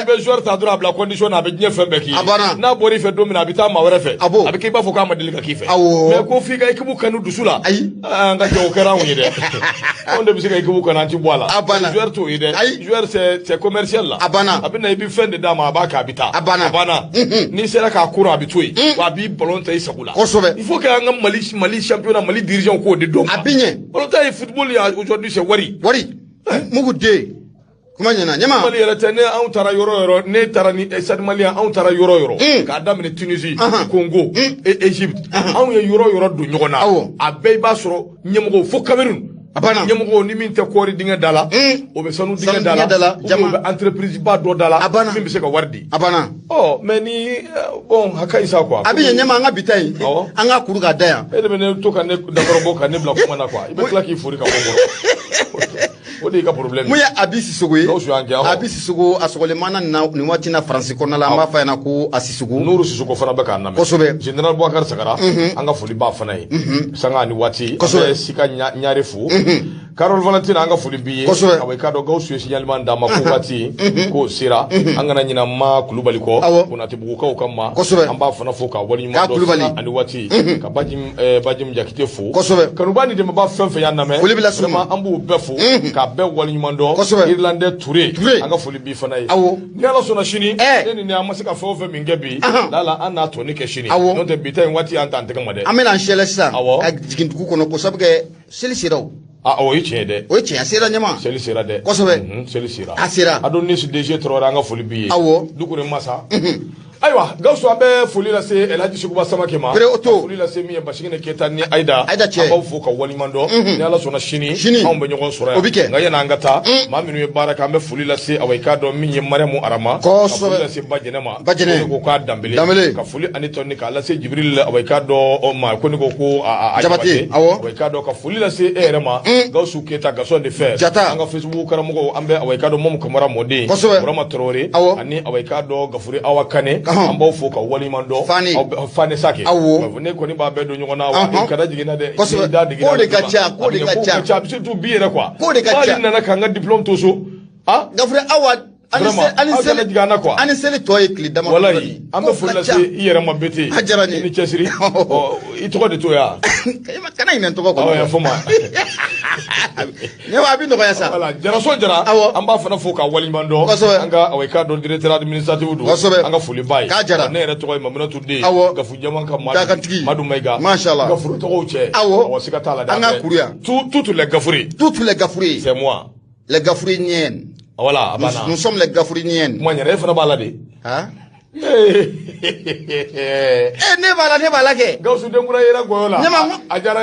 be joueur ta dura bla condition na be nye fembe ki na bori fe domina bita ma were fe abike ba foka ma delika ki fe mais ko fi ga ikibu kanu dusu la anga jo kera woni de on de bisika ikibu kana anti boala joueur to ide joueur c'est commercial la abina ibi fende da ma ba ka bita abana ni sera ka kura abitoi wa bi balontante isakula il faut que anga mali championnat mali dirigeant ko de donc abinye balontante football ya aujourd'hui c'est wari mugu de kuma nyana nyama mali yele tane an tara yoro ne tara ni stade malien an tara yoro ka damine Tunisie Congo et Égypte an ye yoro do nyogona a be ba soro nyemgo fo Cameroun nyemgo ni min te kori dinga dala o be sanu dinga dala o be entreprise ba do dala min be se ka wardi mais ni bon hakai sa quoi abi nyama nga bitai anga kuruga daya e de ne to kan ne dakoro boka ne bla kuma na quoi ibe klaki furi ka bongo o de ka problème muya abisi sugo abisi sugo asogole mana na ni wati na France ko na la ma fa na ko asisugo nuru sisugo fana be ka na kosobe general Boubacar Sagara anga fuli ba fana yi sanga ni wati sika nyaare fu Carol Valentin anga fuli biye awai ka do gausu signalement da ma ko wati ko sira anga na nyina ma kulubali ko kuna tibugo ka kamma amba fana fo ka wali mo do ani wati ka bajim jakite fu kanubani de ba fenfe ya na me vraiment ambu befu ka be wali nyumando Irlandais Touré anga fuli bi fana yi ni ala sona shini ni amasika fo fe mingebi lala ana to ni ke shini non te bitain wati anta ante kamade amena shelesa jigintuku kono ko sabge selisiro o yiche de o yiche asira nyama selisira de selisira asira adoni su DG Traoré anga fuli bi dukure masa aywa gawso abe foli la se Elhaji Sukuba Samake ma foli la se mi bashine keta ni aida aba fo ka wali mando ni ala sona shini on be nyogon sura nga yana ngata ma minu e baraka ambe foli la se awai ka do mi nyemare mu arama foli la se bajene ma ko ka dambele ka foli ani tonni ka la se Jibril awai ka do o ma ko ni ko jabati awai ka do ka foli la se erema gawso keta gason de fer anga Facebook karamugo ambe awai ka do mom kamara modi Rama Traoré ani awai ka do gafuri awakane amba fo ka wali mando fane sake ne ko ni ba be do nyona wa kada jigina de da digina ko de gacha surtout biere quoi ko de gacha na kanga diplôme to so gafre awad ani sele toye kli dama wallahi amba fo la se yere ma beti ni chesiri i to de to ya kana ina to ko ya fo ma ne wa bi nɔgɔya sa voilà jaraso jara an b'a fana fo ka waliɲuman dɔn an ka aweka dɔ directeur administratif don an ka foli ba ye ne yɛrɛ tɔgɔ ye Maminatu Den gafu jama ka Madu Mayiga machallah gafuru tɔgɔw cɛ awɔ siga t'a la an ka kuruya toutes les gafouris c'est moi les gafuriniens voilà abana nous sommes les gafuriniens moi yɛrɛ fana b'a la de hein ne b'a la kɛ Gawusu Denkura yɛrɛ goyo la a diyara